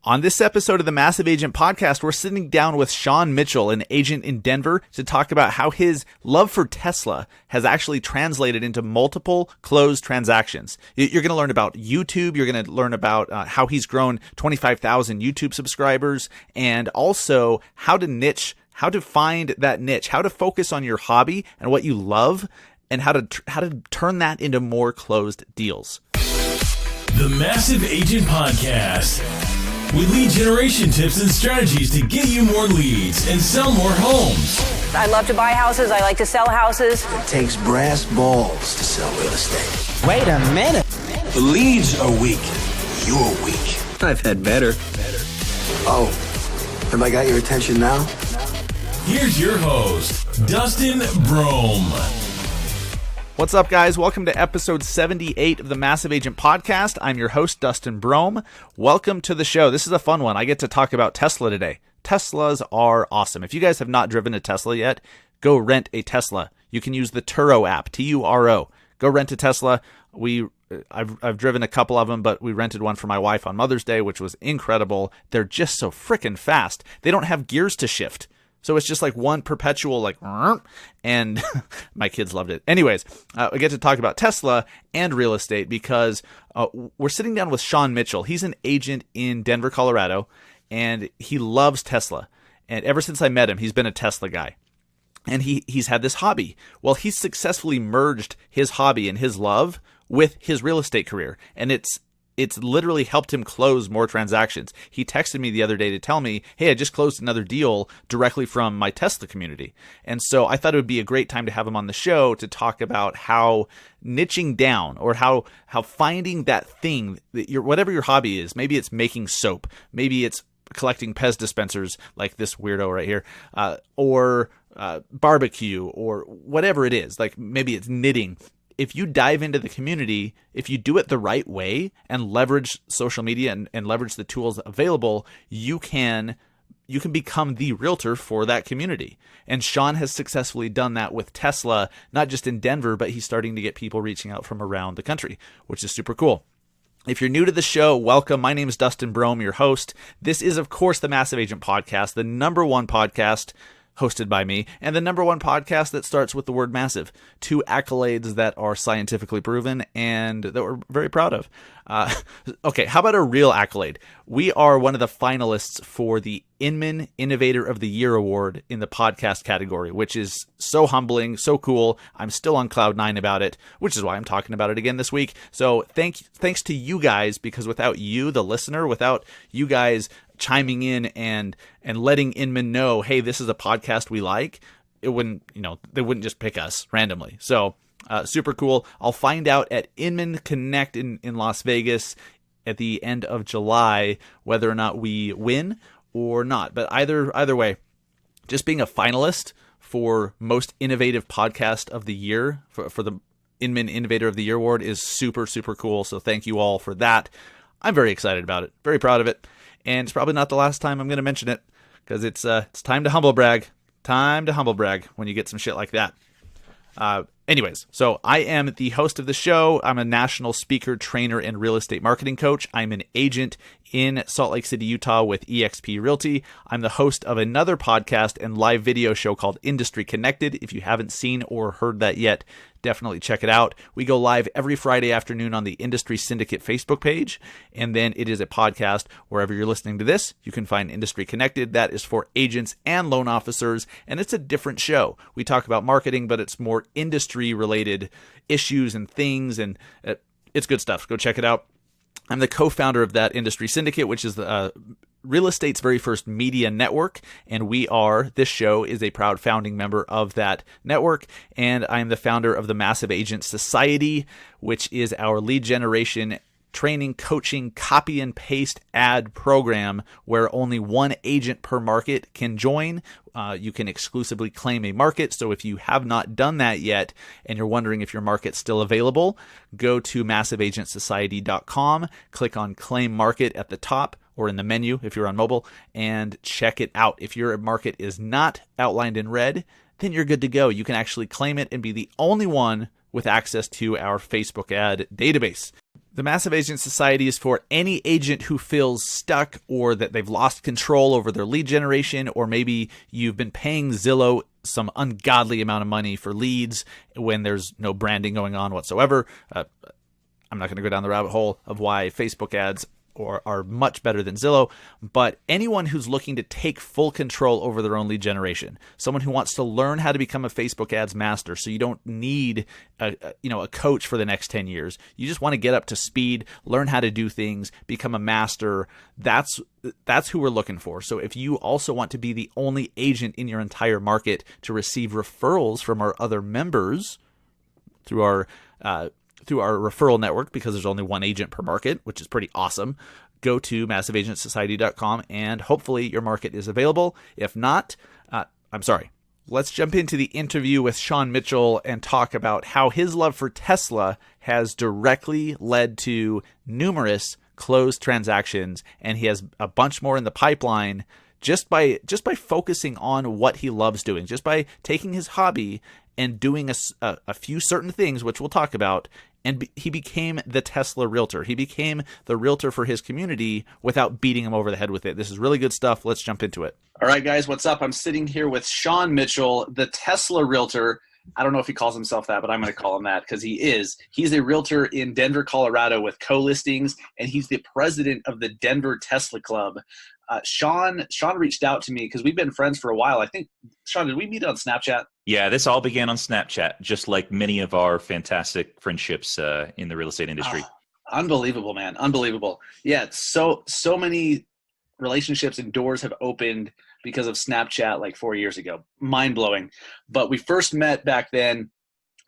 On this episode of the Massive Agent Podcast, we're sitting down with Sean Mitchell, an agent in Denver, to talk about how his love for Tesla has actually translated into multiple closed transactions. You're going to learn about YouTube. You're going to learn about how he's grown 25,000 YouTube subscribers, and also how to find that niche, how to focus on your hobby and what you love, and how to turn that into more closed deals. The Massive Agent Podcast, with lead generation tips and strategies to get you more leads and sell more homes. I love to buy houses. I like to sell houses. It takes brass balls to sell real estate. Wait a minute. The leads are weak. You're weak. I've had better. Oh, have I got your attention now? Here's your host, Dustin Brohm. What's up, guys? Welcome to episode 78 of the Massive Agent Podcast. I'm your host, Dustin Brohm. Welcome to the show. This is a fun one. I get to talk about Tesla today. Teslas are awesome. If you guys have not driven a Tesla yet, go rent a Tesla. You can use the Turo app, Turo. Go rent a Tesla. I've driven a couple of them, but we rented one for my wife on Mother's Day, which was incredible. They're just so freaking fast. They don't have gears to shift. So it's just like one perpetual, and my kids loved it. Anyways, we get to talk about Tesla and real estate because we're sitting down with Sean Mitchell. He's an agent in Denver, Colorado, and he loves Tesla. And ever since I met him, he's been a Tesla guy. And he's had this hobby. Well, he's successfully merged his hobby and his love with his real estate career. And it's literally helped him close more transactions. He texted me the other day to tell me, hey, I just closed another deal directly from my Tesla community. And so I thought it would be a great time to have him on the show to talk about how niching down, or how finding that thing that whatever your hobby is. Maybe it's making soap. Maybe it's collecting Pez dispensers like this weirdo right here, or barbecue, or whatever it is. Like maybe it's knitting. If you dive into the community, if you do it the right way and leverage social media and leverage the tools available, you can become the realtor for that community. And Sean has successfully done that with Tesla, not just in Denver, but he's starting to get people reaching out from around the country, which is super cool. If you're new to the show, welcome. My name is Dustin Brohm, your host. This is, of course, the Massive Agent Podcast, the number one podcast hosted by me, and the number one podcast that starts with the word massive. Two accolades that are scientifically proven and that we're very proud of. Okay, how about a real accolade? We are one of the finalists for the Inman Innovator of the Year Award in the podcast category, which is so humbling, so cool. I'm still on cloud nine about it, which is why I'm talking about it again this week. So thanks to you guys, because without you, the listener, without you guys chiming in and letting Inman know, hey, this is a podcast we like, they wouldn't just pick us randomly. So super cool. I'll find out at Inman Connect in Las Vegas at the end of July whether or not we win or not. But either way, just being a finalist for most innovative podcast of the year for the Inman Innovator of the Year Award is super, super cool. So thank you all for that. I'm very excited about it, very proud of it. And it's probably not the last time I'm going to mention it, because it's time to humble brag. Time to humble brag when you get some shit like that. Anyways, so I am the host of the show. I'm a national speaker, trainer, and real estate marketing coach. I'm an agent in Salt Lake City, Utah with eXp Realty. I'm the host of another podcast and live video show called Industry Connected. If you haven't seen or heard that yet, definitely check it out. We go live every Friday afternoon on the Industry Syndicate Facebook page, and then it is a podcast wherever you're listening to this. You can find Industry Connected. That is for agents and loan officers, and it's a different show. We talk about marketing, but it's more industry-related issues and things, and it's good stuff. Go check it out. I'm the co-founder of that Industry Syndicate, which is the real estate's very first media network, and this show is a proud founding member of that network, and I'm the founder of the Massive Agent Society, which is our lead generation training, coaching, copy and paste ad program where only one agent per market can join. You can exclusively claim a market. So if you have not done that yet and you're wondering if your market's still available, go to massiveagentsociety.com, click on claim market at the top or in the menu if you're on mobile, and check it out. If your market is not outlined in red, then you're good to go. You can actually claim it and be the only one with access to our Facebook ad database. The Massive Agent Society is for any agent who feels stuck or that they've lost control over their lead generation, or maybe you've been paying Zillow some ungodly amount of money for leads when there's no branding going on whatsoever. I'm not going to go down the rabbit hole of why Facebook ads are much better than Zillow, but anyone who's looking to take full control over their own lead generation, someone who wants to learn how to become a Facebook ads master, so you don't need a coach for the next 10 years. You just want to get up to speed, learn how to do things, become a master. That's who we're looking for. So if you also want to be the only agent in your entire market to receive referrals from our other members through our referral network, because there's only one agent per market, which is pretty awesome, go to massiveagentsociety.com and hopefully your market is available. If not, let's jump into the interview with Sean Mitchell and talk about how his love for Tesla has directly led to numerous closed transactions, and he has a bunch more in the pipeline just by focusing on what he loves doing, just by taking his hobby and doing a few certain things, which we'll talk about. And he became the Tesla Realtor. He became the realtor for his community without beating him over the head with it. This is really good stuff. Let's jump into it. All right, guys, what's up? I'm sitting here with Sean Mitchell, the Tesla Realtor. I don't know if he calls himself that, but I'm going to call him that because he is. He's a realtor in Denver, Colorado with co-listings, and he's the president of the Denver Tesla Club. Sean reached out to me because we've been friends for a while. I think, Sean, did we meet on Snapchat? Yeah, this all began on Snapchat, just like many of our fantastic friendships in the real estate industry. Oh, unbelievable, man. Unbelievable. Yeah, so many relationships and doors have opened because of Snapchat like 4 years ago. Mind-blowing. But we first met back then,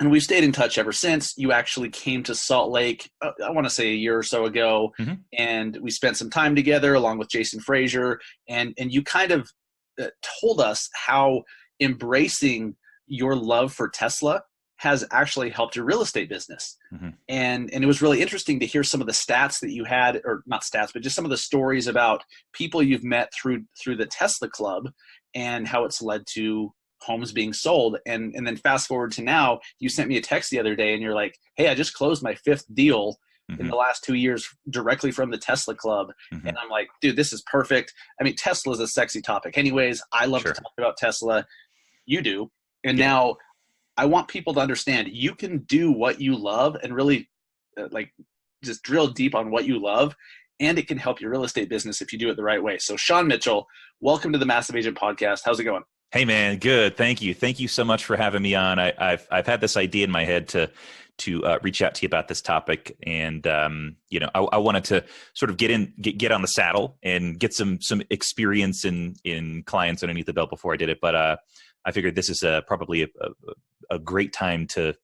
and we've stayed in touch ever since. You actually came to Salt Lake, I want to say a year or so ago, and we spent some time together along with Jason Frazier, and you kind of told us how embracing your love for Tesla has actually helped your real estate business. And it was really interesting to hear some of the stats that you had, or not stats, but just some of the stories about people you've met through the Tesla Club and how it's led to homes being sold. And then fast forward to now, you sent me a text the other day and you're like, hey, I just closed my 5th deal in the last 2 years directly from the Tesla Club. And I'm like, dude, this is perfect. I mean, Tesla is a sexy topic anyways. I love to talk about Tesla. You do. And now I want people to understand you can do what you love and really just drill deep on what you love, and it can help your real estate business if you do it the right way. So Sean Mitchell, welcome to the Massive Agent Podcast. How's it going? Hey man, good. Thank you. Thank you so much for having me on. I've had this idea in my head to reach out to you about this topic, and I wanted to sort of get on the saddle and get some experience in clients underneath the belt before I did it. But I figured this is probably a great time to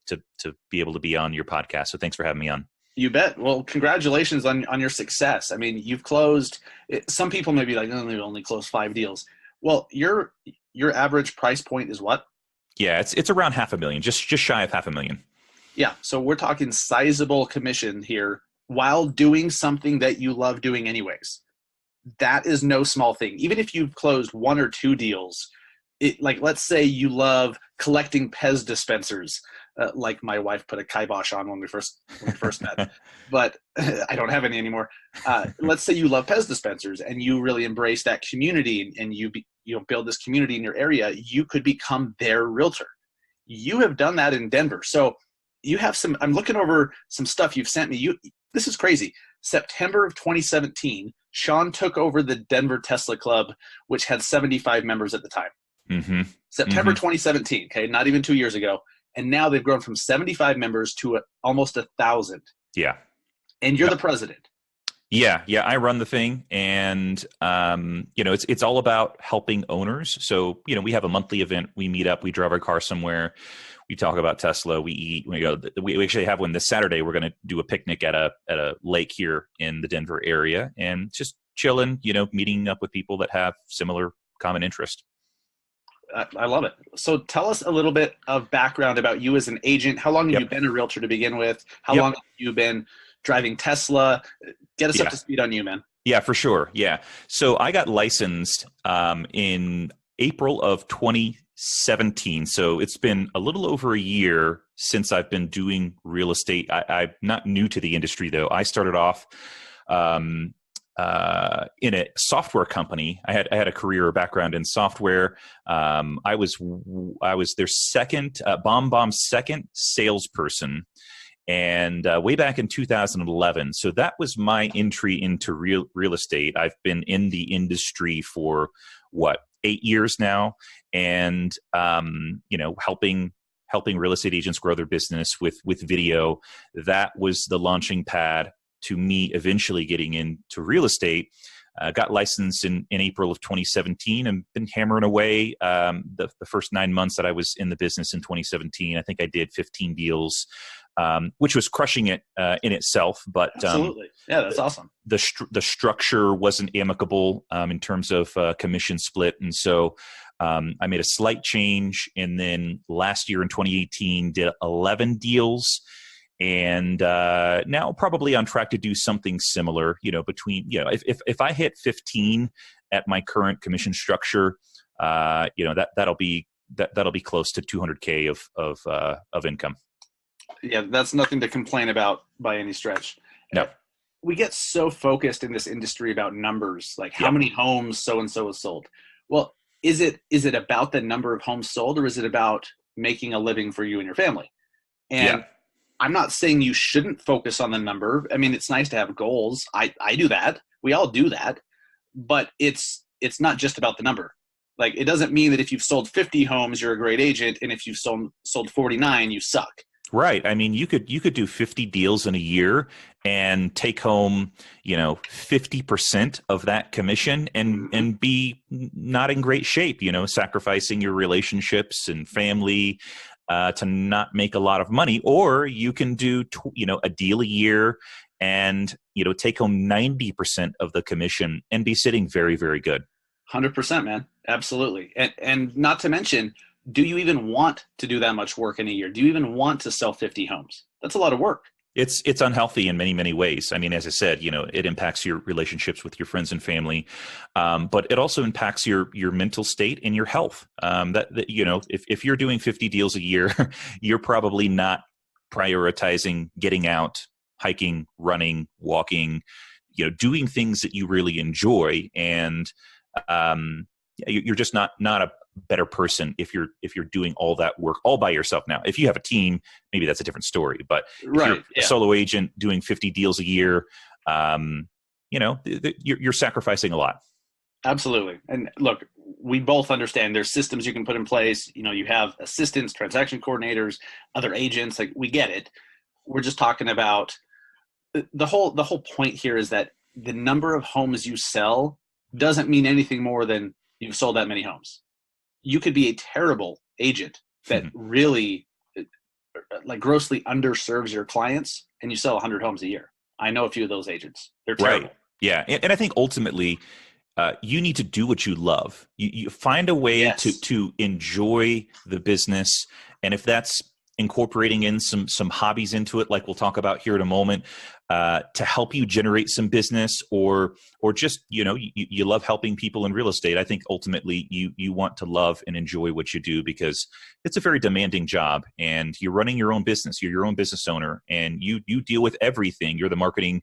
be able to be on your podcast. So thanks for having me on. You bet. Well, congratulations on your success. I mean, you've closed. Some people may be like, oh, they only closed 5 deals. Well, your average price point is what? Yeah, it's around $500,000, just shy of $500,000. Yeah, so we're talking sizable commission here while doing something that you love doing anyways. That is no small thing. Even if you've closed 1 or 2 deals, let's say you love collecting Pez dispensers, like my wife put a kibosh on when we first met, but I don't have any anymore. Let's say you love Pez dispensers and you really embrace that community, and you build this community in your area. You could become their realtor. You have done that in Denver. So you have I'm looking over some stuff you've sent me. This is crazy. September of 2017, Sean took over the Denver Tesla Club, which had 75 members at the time. September 2017, okay, not even 2 years ago. And now they've grown from 75 members to almost 1,000. Yeah. And you're the president. Yeah, I run the thing, and it's all about helping owners. So we have a monthly event. We meet up. We drive our car somewhere. We talk about Tesla. We eat. We actually have one this Saturday. We're going to do a picnic at a lake here in the Denver area, and just chilling. Meeting up with people that have similar common interest. I love it. So tell us a little bit of background about you as an agent. How long have you been a realtor to begin with? How long have you been driving Tesla? Get us up to speed on you, man. Yeah, for sure. Yeah. So I got licensed in April of 2016. 2017. So it's been a little over a year since I've been doing real estate. I'm not new to the industry, though. I started off in a software company. I had a career or background in software. I was their second Brohm's second salesperson, and way back in 2011. So that was my entry into real estate. I've been in the industry for 8 years now, and helping real estate agents grow their business with video. That was the launching pad to me eventually getting into real estate. Got licensed in April of 2017 and been hammering away the first 9 months that I was in the business in 2017. I think I did 15 deals, which was crushing it in itself. But absolutely, yeah, that's awesome. The structure wasn't amicable in terms of commission split, and so I made a slight change. And then last year in 2018, did 11 deals. And now probably on track to do something similar, if I hit 15 at my current commission structure, that'll be close to 200K of income. Yeah, that's nothing to complain about by any stretch. No. We get so focused in this industry about numbers, like how many homes so-and-so has sold. Well, is it about the number of homes sold, or is it about making a living for you and your family? And I'm not saying you shouldn't focus on the number. I mean, it's nice to have goals. I do that. We all do that. But it's not just about the number. Like, it doesn't mean that if you've sold 50 homes, you're a great agent, and if you've sold 49, you suck. Right. I mean, you could do 50 deals in a year and take home, 50% of that commission and be not in great shape, sacrificing your relationships and family to not make a lot of money. Or you can do, a deal a year and, take home 90% of the commission and be sitting very, very good. 100%, man. Absolutely. And not to mention, do you even want to do that much work in a year? Do you even want to sell 50 homes? That's a lot of work. It's unhealthy in many, many ways. I mean, as I said, it impacts your relationships with your friends and family, but it also impacts your mental state and your health. If you're doing 50 deals a year, you're probably not prioritizing getting out, hiking, running, walking, doing things that you really enjoy, and you're just not a better person if you're doing all that work all by yourself. Now, if you have a team, maybe that's a different story. But if you're a solo agent doing 50 deals a year, you're sacrificing a lot. Absolutely. And look, we both understand there's systems you can put in place. You have assistants, transaction coordinators, other agents. Like, we get it. We're just talking about the whole point here is that the number of homes you sell doesn't mean anything more than you've sold that many homes. You could be a terrible agent that really grossly underserves your clients, and you sell 100 homes a year. I know a few of those agents. They're terrible. Right. Yeah. And I think ultimately you need to do what you love. You find a way to enjoy the business. And if that's incorporating in some hobbies into it, like we'll talk about here in a moment, to help you generate some business, or just, you love helping people in real estate. I think ultimately you want to love and enjoy what you do, because it's a very demanding job, and you're running your own business. You're your own business owner, and you deal with everything. You're the marketing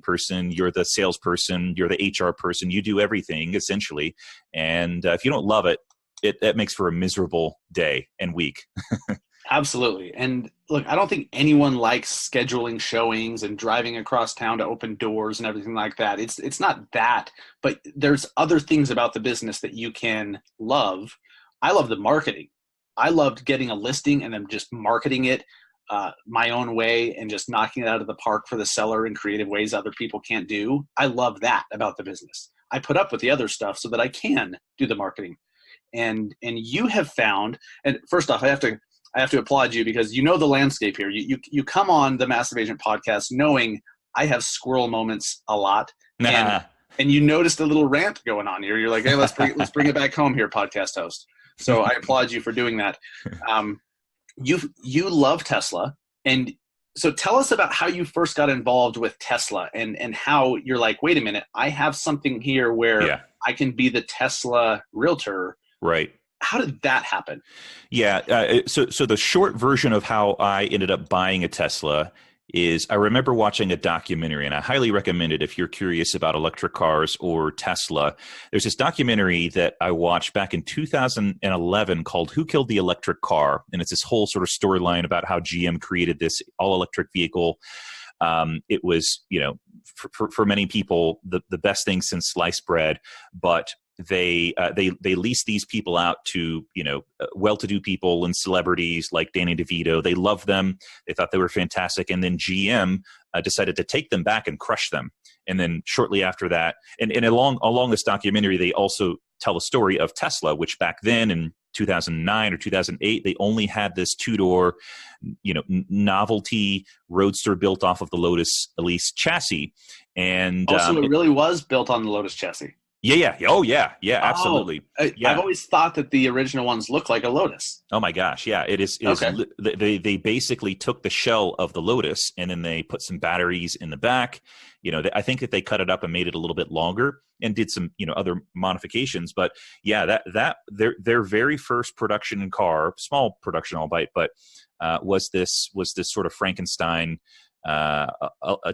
person, you're the salesperson, you're the HR person. You do everything essentially. And if you don't love it, that makes for a miserable day and week. Absolutely. And look, I don't think anyone likes scheduling showings and driving across town to open doors and everything like that. It's not that, but there's other things about the business that you can love. I love the marketing. I loved getting a listing and then just marketing it my own way and just knocking it out of the park for the seller in creative ways other people can't do. I love that about the business. I put up with the other stuff so that I can do the marketing. And you have found, and first off, I have to applaud you, because you know the landscape here. You come on the Massive Agent podcast knowing I have squirrel moments a lot, and you noticed a little rant going on here. You're like, hey, let's bring it back home here, podcast host. So I applaud you for doing that. You love Tesla, and so tell us about how you first got involved with Tesla, and how you're like, wait a minute, I have something here where I can be the Tesla Realtor. Right. how did that happen? Yeah. So the short version of how I ended up buying a Tesla is I remember watching a documentary, and I highly recommend it if you're curious about electric cars or Tesla. There's this documentary that I watched back in 2011 called Who Killed the Electric Car? And it's this whole sort of storyline about how GM created this all-electric vehicle. It was, for many people, the best thing since sliced bread, but they leased these people out to well-to-do people and celebrities like Danny DeVito. They loved them. They thought they were fantastic, and then GM decided to take them back and crush them. And then shortly after that, and along this documentary, they also tell a story of Tesla, which back then in 2009 or 2008, they only had this two-door, novelty roadster built off of the Lotus Elise chassis, and also it really was built on the Lotus chassis. Yeah. Oh, yeah. Absolutely. Yeah. I've always thought that the original ones look like a Lotus. Oh my gosh, yeah. It is. Okay. They basically took the shell of the Lotus and then they put some batteries in the back. I think that they cut it up and made it a little bit longer and did some other modifications. But yeah, that their very first production car, small production albeit, but was this sort of Frankenstein, a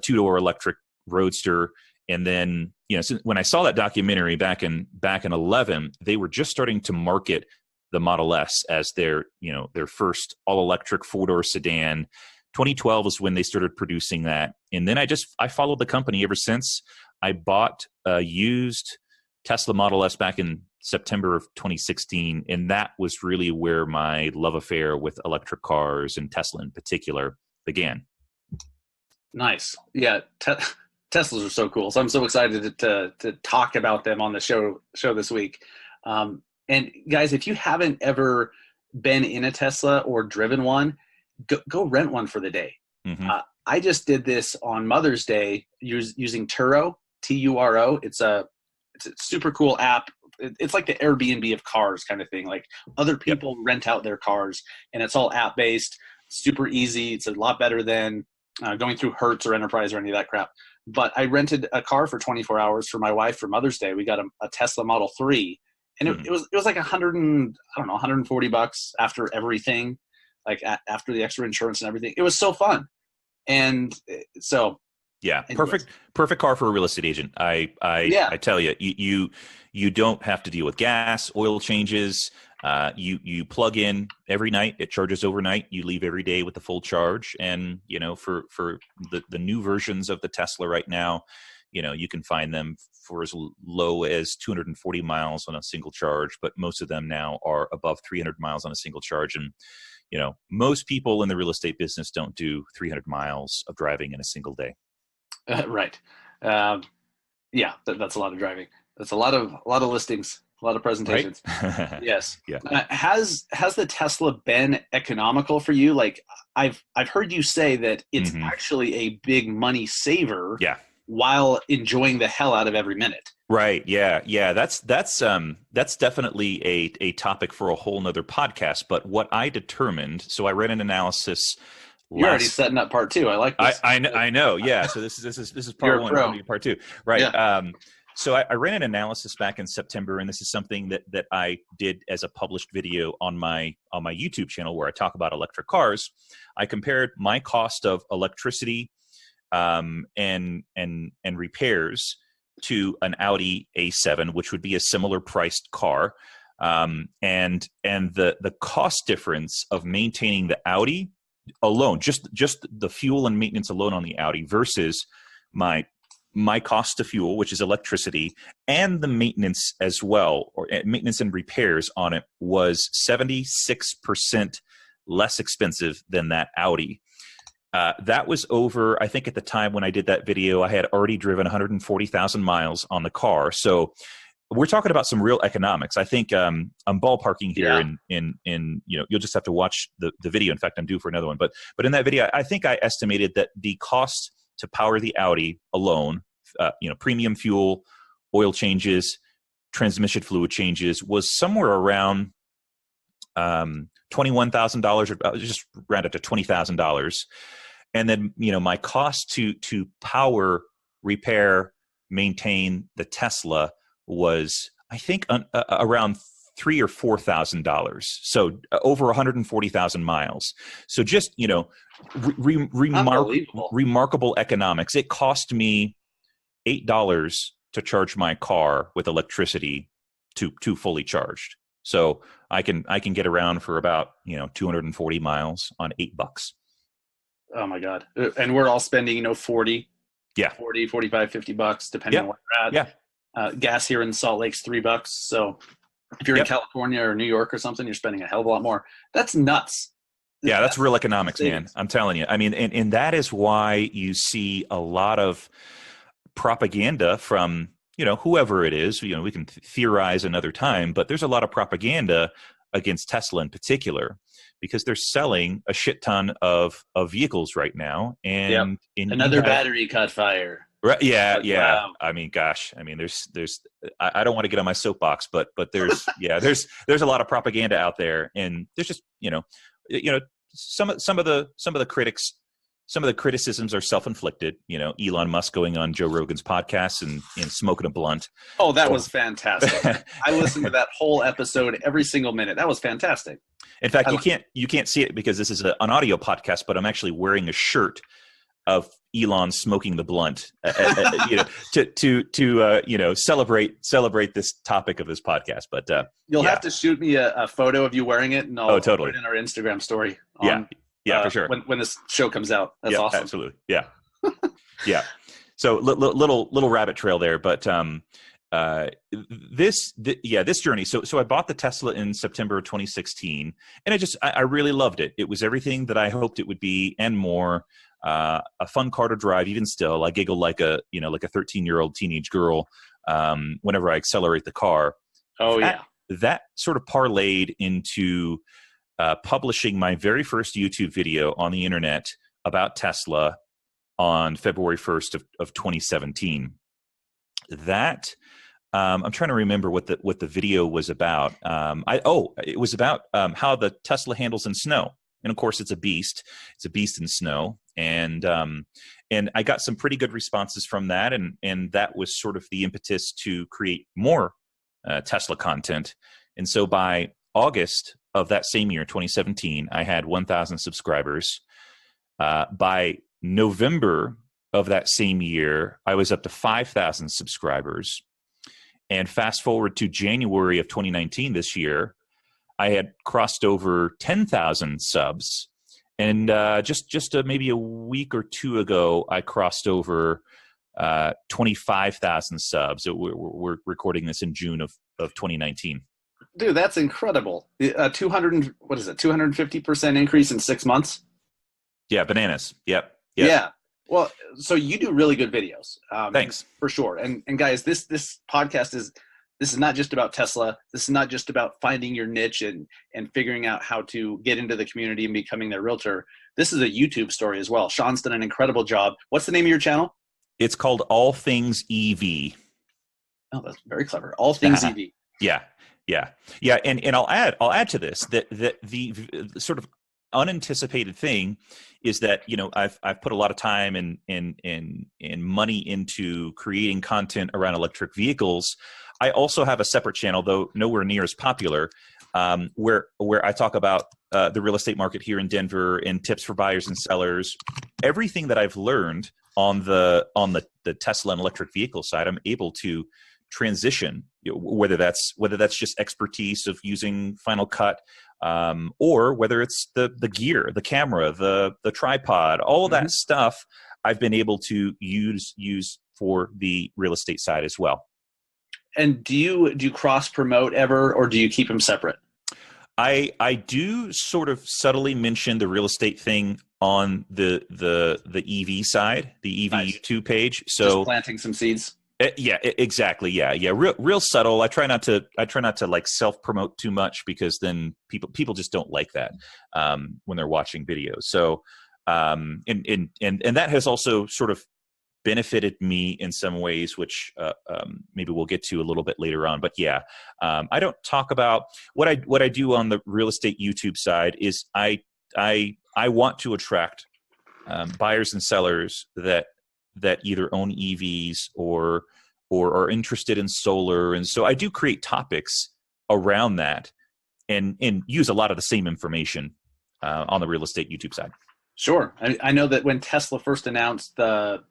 two-door electric roadster. And then, so when I saw that documentary back in 11, they were just starting to market the Model S as their first all-electric four-door sedan. 2012 is when they started producing that. And then I followed the company ever since. I bought a used Tesla Model S back in September of 2016. And that was really where my love affair with electric cars and Tesla in particular began. Nice. Yeah. Teslas are so cool. So I'm so excited to talk about them on the show this week. And guys, if you haven't ever been in a Tesla or driven one, go rent one for the day. Mm-hmm. I just did this on Mother's Day using Turo, Turo. It's a super cool app. It's like the Airbnb of cars kind of thing. Like other people rent out their cars, and it's all app based, super easy. It's a lot better than going through Hertz or Enterprise or any of that crap. But I rented a car for 24 hours for my wife for Mother's Day. We got a Tesla Model 3, and it was like $140 after everything, like after the extra insurance and everything. It was so fun, and so yeah, anyways. perfect car for a real estate agent. I tell you, you don't have to deal with gas, oil changes. You plug in every night, it charges overnight. You leave every day with the full charge. And, for the new versions of the Tesla right now, you can find them for as low as 240 miles on a single charge, but most of them now are above 300 miles on a single charge. And, most people in the real estate business don't do 300 miles of driving in a single day. Right. Yeah, that's a lot of driving. That's a lot of listings. A lot of presentations. Right? Yes. Yeah. Has the Tesla been economical for you? Like I've heard you say that it's actually a big money saver. Yeah. While enjoying the hell out of every minute. Right. Yeah. That's definitely a topic for a whole nother podcast. But what I determined, so I ran an analysis. You're already setting up part two. I like this. I know. Yeah. So this is part one. Part two. Right. Yeah. So I ran an analysis back in September, and this is something that I did as a published video on my YouTube channel where I talk about electric cars. I compared my cost of electricity and repairs to an Audi A7, which would be a similar priced car, and the cost difference of maintaining the Audi alone, just the fuel and maintenance alone on the Audi versus my cost of fuel, which is electricity, and the maintenance as well, or maintenance and repairs on it, was 76% less expensive than that Audi. That was over, I think at the time when I did that video, I had already driven 140,000 miles on the car. So we're talking about some real economics. I think I'm ballparking here, in you'll just have to watch the video. In fact, I'm due for another one. But in that video, I think I estimated that the cost to power the Audi alone, premium fuel, oil changes, transmission fluid changes, was somewhere around $21,000, or just round it to $20,000. And then, my cost to power, repair, maintain the Tesla was, I think, around $3,000 or $4,000. So over 140,000 miles. So just, Unbelievable. remarkable economics. It cost me $8 to charge my car with electricity to fully charged. So I can get around for about 240 miles on $8. Oh my God. And we're all spending 40, Yeah. 40, 45, $50 depending on where you're at. Yeah. Gas here in Salt Lake's $3. So if you're in California or New York or something, you're spending a hell of a lot more. That's nuts. Yeah, that's real economics, man. I'm telling you. I mean, and that is why you see a lot of propaganda from whoever it is. We can theorize another time, but there's a lot of propaganda against Tesla in particular because they're selling a shit ton of vehicles right now, and another battery caught fire. Right? Yeah, yeah. Wow. I mean, gosh. I mean, there's. I don't want to get on my soapbox, but there's there's a lot of propaganda out there, and there's just some of the critics. Some of the criticisms are self-inflicted. Elon Musk going on Joe Rogan's podcast and smoking a blunt. Oh, that was fantastic. I listened to that whole episode every single minute. That was fantastic. In fact, you can't see it because this is an audio podcast, but I'm actually wearing a shirt of Elon smoking the blunt, to celebrate this topic of this podcast. But you'll have to shoot me a photo of you wearing it, and I'll totally put it in our Instagram story. Yeah, for sure. When this show comes out, that's awesome. Absolutely. Yeah, yeah. So little rabbit trail there, but this journey. So I bought the Tesla in September of 2016, and I really loved it. It was everything that I hoped it would be and more. A fun car to drive. Even still, I giggle like a 13-year-old teenage girl whenever I accelerate the car. Oh, that sort of parlayed into publishing my very first YouTube video on the internet about Tesla on February 1st of 2017. That I'm trying to remember what the video was about. It was about how the Tesla handles in snow, and of course it's a beast. It's a beast in snow, and I got some pretty good responses from that, and that was sort of the impetus to create more Tesla content. And so by August of that same year, 2017, I had 1,000 subscribers. By November of that same year, I was up to 5,000 subscribers. And fast forward to January of 2019, this year, I had crossed over 10,000 subs. And just maybe a week or two ago, I crossed over 25,000 subs. We're recording this in June of 2019. Dude, that's incredible. 250% increase in 6 months? Yeah, bananas. Yep. Yeah. Well, so you do really good videos. Thanks. For sure. And guys, this podcast this is not just about Tesla. This is not just about finding your niche and figuring out how to get into the community and becoming their realtor. This is a YouTube story as well. Sean's done an incredible job. What's the name of your channel? It's called All Things EV. Oh, that's very clever. All Things EV. Yeah. And I'll add to this that the sort of unanticipated thing is that I've put a lot of time and money into creating content around electric vehicles. I also have a separate channel, though nowhere near as popular, where I talk about the real estate market here in Denver and tips for buyers and sellers. Everything that I've learned on the Tesla and electric vehicle side, I'm able to transition, whether that's just expertise of using Final Cut, or whether it's the gear, the camera, the tripod, all of that stuff I've been able to use for the real estate side as well. And do you cross promote ever, or do you keep them separate? I do sort of subtly mention the real estate thing on the EV side, the EV Nice. YouTube page. So just planting some seeds. Exactly. Yeah. Real subtle. I try not to like self promote too much, because then people just don't like that when they're watching videos. So and that has also sort of benefited me in some ways, which maybe we'll get to a little bit later on. But yeah, I don't talk about what I do on the real estate YouTube side. Is I want to attract buyers and sellers that either own EVs or are interested in solar. And so I do create topics around that and use a lot of the same information on the real estate YouTube side. Sure. I know that when Tesla first announced the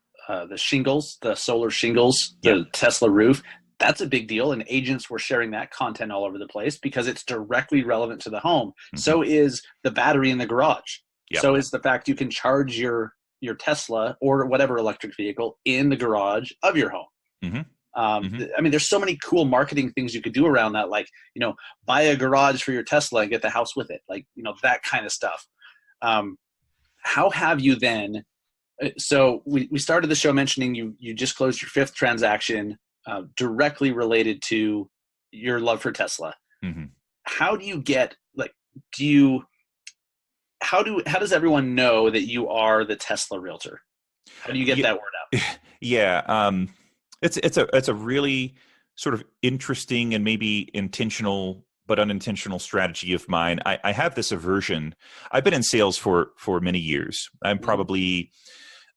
shingles, the solar shingles, the Tesla roof, that's a big deal. And agents were sharing that content all over the place because it's directly relevant to the home. Mm-hmm. So is the battery in the garage. Yep. So is the fact you can charge your Tesla or whatever electric vehicle in the garage of your home. Mm-hmm. I mean, there's so many cool marketing things you could do around that, like, buy a garage for your Tesla and get the house with it, like, that kind of stuff. How have you then? So we started the show mentioning you just closed your 5th transaction directly related to your love for Tesla. Mm-hmm. How do you get how does everyone know that you are the Tesla Realtor? How do you get that word out? Yeah. It's a really sort of interesting and maybe intentional but unintentional strategy of mine. I have this aversion. I've been in sales for many years. I'm probably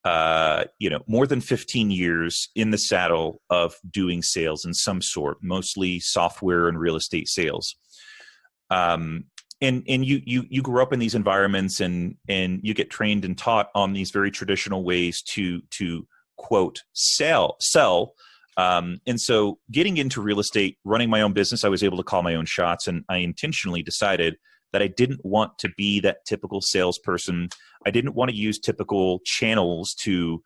more than 15 years in the saddle of doing sales in some sort, mostly software and real estate sales. And you grow up in these environments and you get trained and taught on these very traditional ways to quote sell. And so getting into real estate, running my own business, I was able to call my own shots, and I intentionally decided that I didn't want to be that typical salesperson. I didn't want to use typical channels to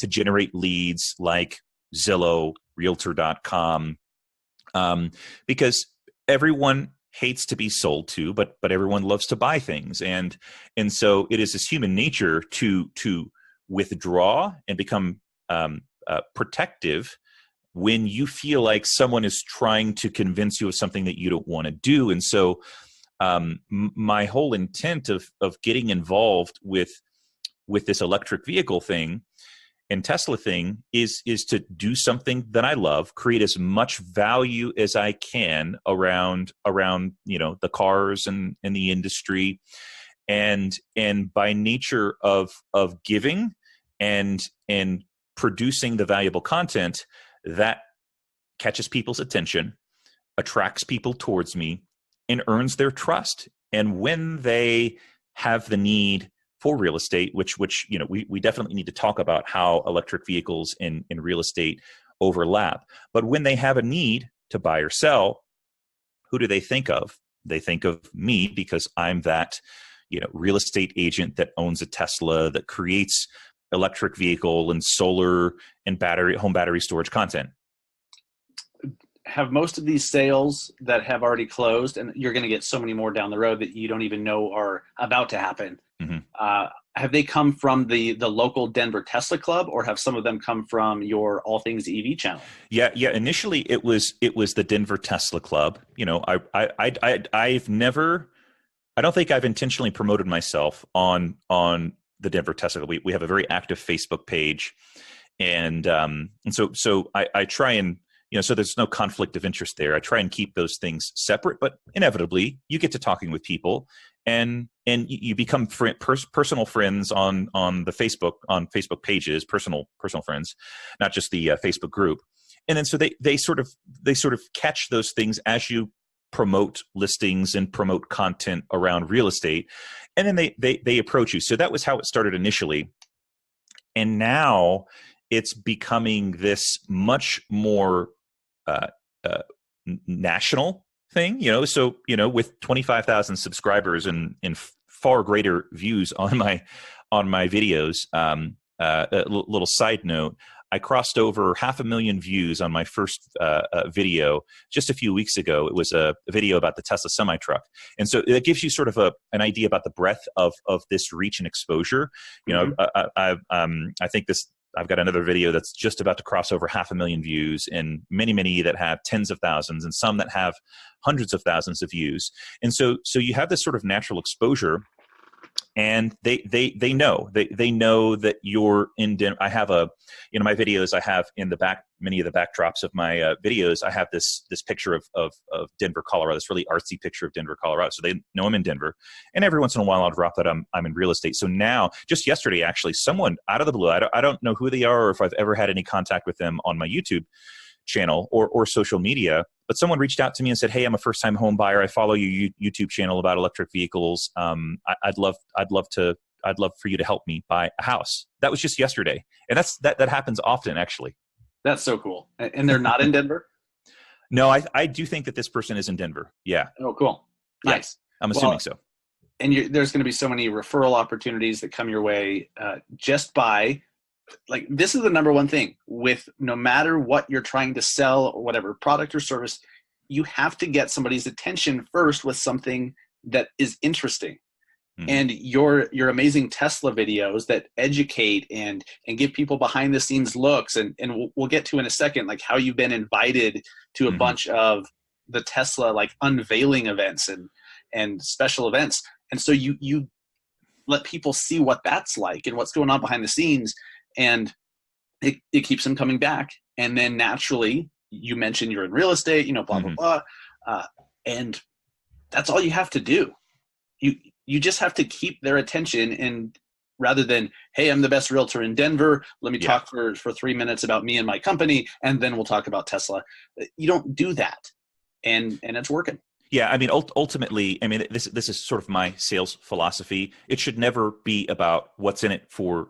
generate leads like Zillow, Realtor.com, because everyone hates to be sold to, but everyone loves to buy things, and so it is this human nature to withdraw and become protective when you feel like someone is trying to convince you of something that you don't want to do. And so my whole intent of getting involved with this electric vehicle thing and Tesla thing is to do something that I love, create as much value as I can around the cars and the industry, and by nature of giving and producing the valuable content that catches people's attention, attracts people towards me, and earns their trust. And when they have the need for real estate, which we definitely need to talk about how electric vehicles and real estate overlap. But when they have a need to buy or sell, who do they think of? They think of me, because I'm that real estate agent that owns a Tesla, that creates electric vehicle and solar and home battery storage content. Have most of these sales that have already closed, and you're going to get so many more down the road that you don't even know are about to happen, mm-hmm. Have they come from the local Denver Tesla Club, or have some of them come from your All Things EV channel? Yeah. Initially, it was the Denver Tesla Club. I've never, I don't think I've intentionally promoted myself on the Denver Tesla Club. We have a very active Facebook page, and so I try and so there's no conflict of interest there. I try and keep those things separate, but inevitably you get to talking with people, and you become personal friends on the Facebook pages, personal friends, not just the Facebook group. And then so they sort of catch those things as you promote listings and promote content around real estate, and then they approach you. So that was how it started initially, and now it's becoming this much more national thing, so with 25,000 subscribers and far greater views on my videos. A little side note, I crossed over 500,000 views on my first video just a few weeks ago. It was a video about the Tesla semi-truck. And so it gives you sort of an idea about the breadth of this reach and exposure. Mm-hmm. I think I've got another video that's just about to cross over 500,000 views, and many that have tens of thousands, and some that have hundreds of thousands of views. And so you have this sort of natural exposure, and they know that you're in Denver. I have my videos, I have in the back, many of the backdrops of my videos, I have this picture of Denver, Colorado, this really artsy picture of Denver, Colorado. So they know I'm in Denver, and every once in a while I'll drop that I'm in real estate. So now, just yesterday, actually, someone out of the blue, I don't know who they are or if I've ever had any contact with them on my YouTube channel or social media, but someone reached out to me and said, "Hey, I'm a first-time home buyer. I follow your YouTube channel about electric vehicles. I'd love for you to help me buy a house." That was just yesterday, and that happens often, actually. That's so cool. And they're not in Denver? No, I do think that this person is in Denver. Yeah. Oh, cool. Nice. Yeah, I'm assuming so. And there's going to be so many referral opportunities that come your way just by, like, this is the number one thing with no matter what you're trying to sell or whatever product or service, you have to get somebody's attention first with something that is interesting. And your amazing Tesla videos that educate and give people behind the scenes looks, and we'll get to in a second, like how you've been invited to a bunch of the Tesla like unveiling events and special events. And so you let people see what that's like and what's going on behind the scenes, and it keeps them coming back. And then naturally, you mentioned you're in real estate, blah, blah, blah. And that's all you have to do. You just have to keep their attention, and rather than, "Hey, I'm the best realtor in Denver. Let me talk for 3 minutes about me and my company, and then we'll talk about Tesla." You don't do that, and it's working. Yeah, I mean, ultimately, I mean, this is sort of my sales philosophy. It should never be about what's in it for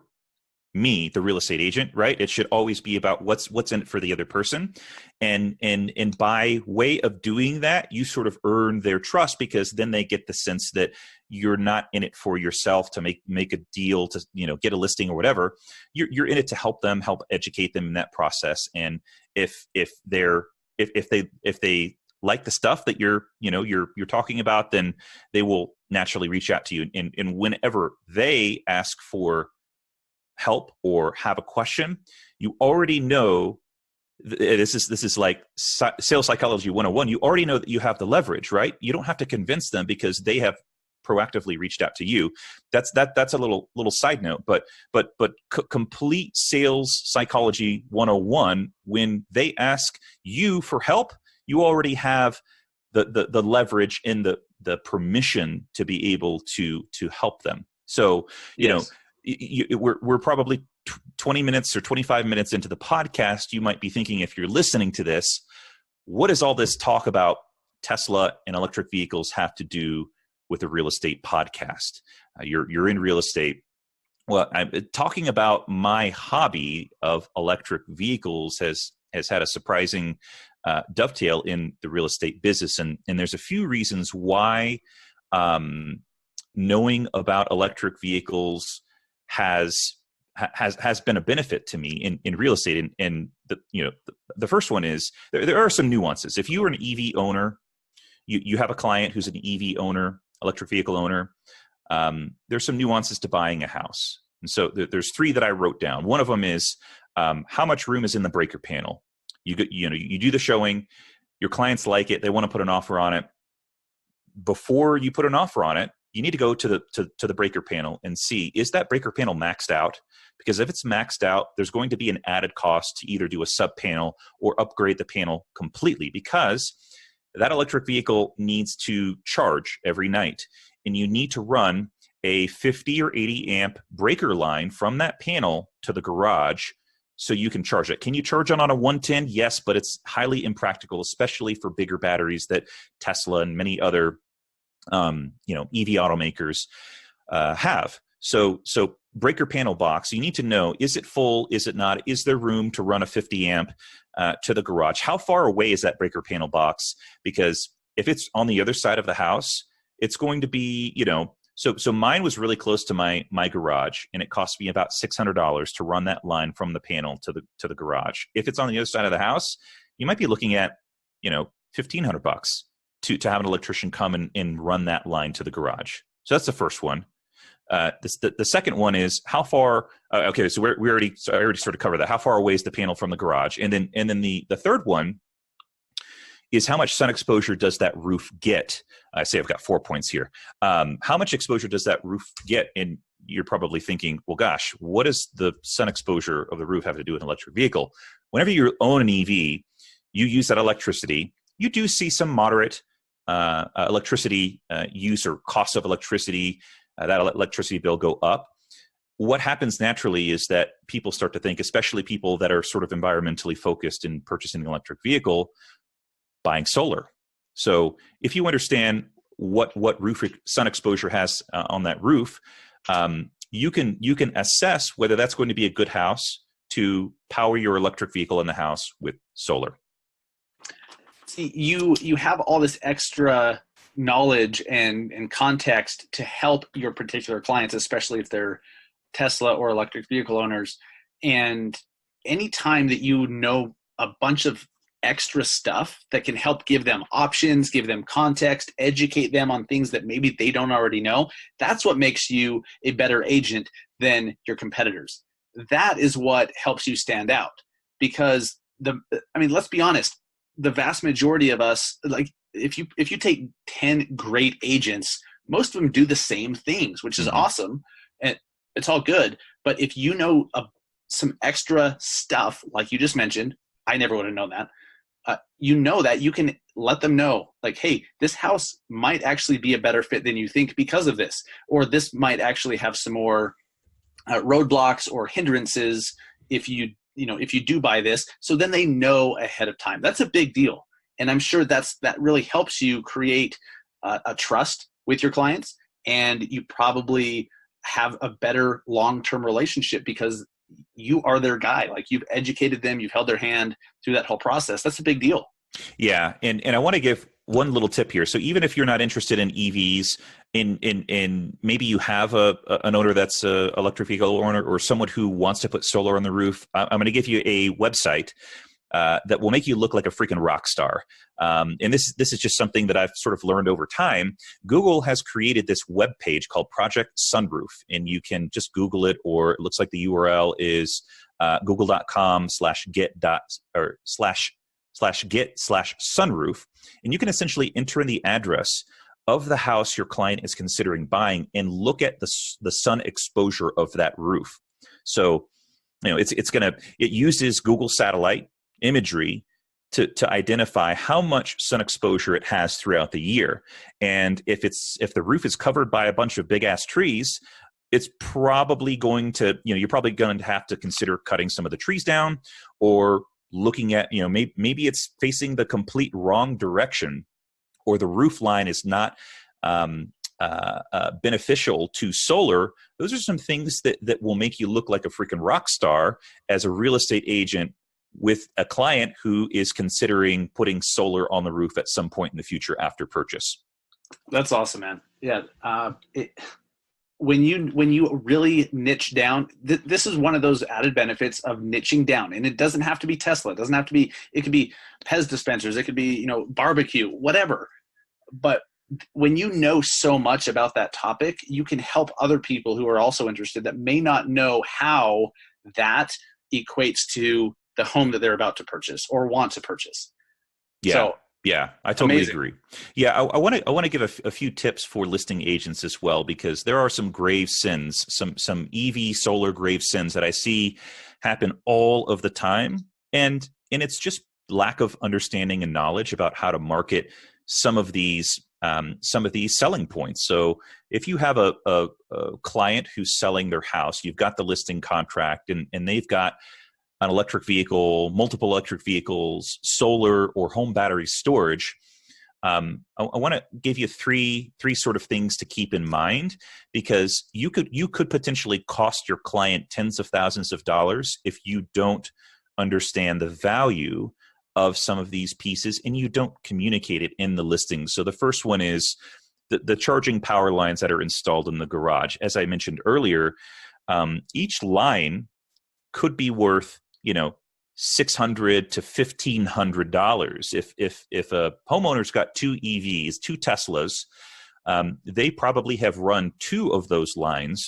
me, the real estate agent, right? It should always be about what's in it for the other person. And by way of doing that, you sort of earn their trust, because then they get the sense that you're not in it for yourself to make a deal to, get a listing or whatever. You're in it to help them, help educate them in that process. And if they like the stuff that you're talking about, then they will naturally reach out to you. And whenever they ask for help or have a question, you already know, this is like sales psychology 101. You already know that you have the leverage, right? You don't have to convince them because they have proactively reached out to you. That's a little side note, but complete sales psychology 101. When they ask you for help, you already have the leverage and the permission to be able to help them. So, we're probably 20 minutes or 25 minutes into the podcast. You might be thinking, if you're listening to this, what does all this talk about Tesla and electric vehicles have to do with a real estate podcast? You're in real estate. Well, I'm talking about my hobby of electric vehicles has had a surprising dovetail in the real estate business. And there's a few reasons why knowing about electric vehicles has been a benefit to me in real estate. And the first one is there are some nuances. If you are an EV owner, you have a client who's an EV owner, electric vehicle owner, there's some nuances to buying a house. And so there's 3 that I wrote down. One of them is how much room is in the breaker panel. You do the showing, your clients like it, they want to put an offer on it. Before you put an offer on it, you need to go to the breaker panel and see, is that breaker panel maxed out? Because if it's maxed out, there's going to be an added cost to either do a sub panel or upgrade the panel completely, because that electric vehicle needs to charge every night, and you need to run a 50 or 80 amp breaker line from that panel to the garage so you can charge it. Can you charge it on a 110? Yes, but it's highly impractical, especially for bigger batteries that Tesla and many other EV automakers have. So breaker panel box, you need to know, is it full? Is it not? Is there room to run a 50 amp to the garage? How far away is that breaker panel box? Because if it's on the other side of the house, it's going to be, so mine was really close to my garage, and it cost me about $600 to run that line from the panel to the garage. If it's on the other side of the house, you might be looking at, $1,500 to have an electrician come and run that line to the garage. So that's the first one. The second one is how far. Okay, so I already sort of covered that. How far away is the panel from the garage? And then the third one is how much sun exposure does that roof get? I say I've got 4 points here. How much exposure does that roof get? And you're probably thinking, well, gosh, what does the sun exposure of the roof have to do with an electric vehicle? Whenever you own an EV, you use that electricity. You do see some moderate electricity use or cost of electricity, that electricity bill go up. What happens naturally is that people start to think, especially people that are sort of environmentally focused in purchasing an electric vehicle, buying solar. So if you understand what sun exposure has on that roof, you can assess whether that's going to be a good house to power your electric vehicle in the house with solar. See, you have all this extra knowledge and context to help your particular clients, especially if they're Tesla or electric vehicle owners. And anytime that you know a bunch of extra stuff that can help give them options, give them context, educate them on things that maybe they don't already know, that's what makes you a better agent than your competitors. That is what helps you stand out. Because let's be honest, the vast majority of us, like if you take 10 great agents, most of them do the same things, which is awesome, and it's all good. But if you know some extra stuff, like you just mentioned, I never would have known that. That you can let them know, like, hey, this house might actually be a better fit than you think because of this, or this might actually have some more roadblocks or hindrances if you do buy this. So then they know ahead of time. That's a big deal, and I'm sure that really helps you create a trust with your clients, and you probably have a better long-term relationship because you are their guy. Like, you've educated them, you've held their hand through that whole process. That's a big deal. Yeah, and I want to give one little tip here. So even if you're not interested in EVs, in maybe you have an owner that's an electric vehicle owner or someone who wants to put solar on the roof, I'm going to give you a website that will make you look like a freaking rock star. And this is just something that I've sort of learned over time. Google has created this web page called Project Sunroof, and you can just Google it, or it looks like the URL is google.com/get/sunroof. And you can essentially enter in the address of the house your client is considering buying and look at the sun exposure of that roof. So, it uses Google satellite imagery to identify how much sun exposure it has throughout the year. And if the roof is covered by a bunch of big ass trees, it's probably going to, you're probably going to have to consider cutting some of the trees down, or looking at, maybe it's facing the complete wrong direction, or the roof line is not beneficial to solar. Those are some things that will make you look like a freaking rock star as a real estate agent with a client who is considering putting solar on the roof at some point in the future after purchase. That's awesome, man. Yeah. When you really niche down, this is one of those added benefits of niching down. And it doesn't have to be Tesla. It doesn't have to be, it could be Pez dispensers. It could be, barbecue, whatever. But when you know so much about that topic, you can help other people who are also interested that may not know how that equates to the home that they're about to purchase or want to purchase. Yeah. So, yeah, I totally amazing. agree. Yeah, I want to give a few tips for listing agents as well, because there are some grave sins, some EV solar grave sins that I see happen all of the time, and it's just lack of understanding and knowledge about how to market some of these selling points. So if you have a client who's selling their house, you've got the listing contract, and they've got an electric vehicle, multiple electric vehicles, solar, or home battery storage. I want to give you three sort of things to keep in mind, because you could potentially cost your client tens of thousands of dollars if you don't understand the value of some of these pieces and you don't communicate it in the listing. So the first one is the charging power lines that are installed in the garage. As I mentioned earlier, each line could be worth $600 to $1,500. If a homeowner's got two EVs, two Teslas, they probably have run two of those lines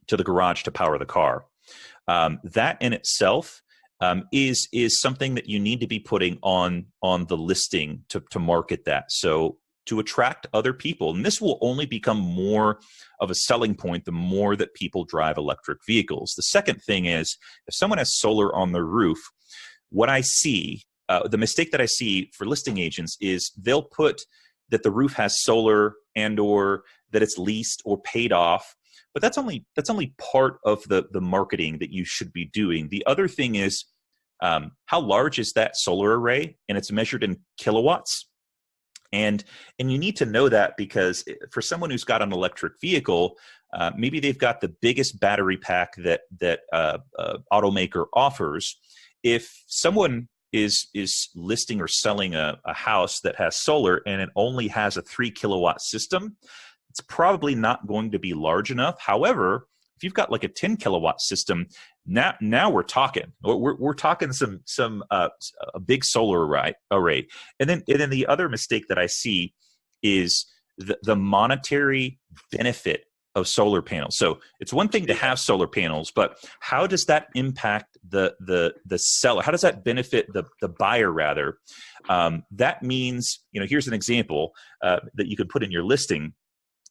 to the garage to power the car. That in itself is something that you need to be putting on the listing to market that. So to attract other people, and this will only become more of a selling point the more that people drive electric vehicles. The second thing is, if someone has solar on their roof, what I see, the mistake that I see for listing agents is they'll put that the roof has solar and or that it's leased or paid off. But that's only part of the marketing that you should be doing. The other thing is how large is that solar array? And it's measured in kilowatts. And you need to know that because for someone who's got an electric vehicle, maybe they've got the biggest battery pack that automaker offers. If someone is listing or selling a house that has solar and it only has a 3 kilowatt system, it's probably not going to be large enough. However, if you've got like a 10 kilowatt system, now we're talking. We're talking a big solar array. And then the other mistake that I see is the monetary benefit of solar panels. So it's one thing to have solar panels, but how does that impact the seller? How does that benefit the buyer rather? That means, here's an example that you could put in your listing.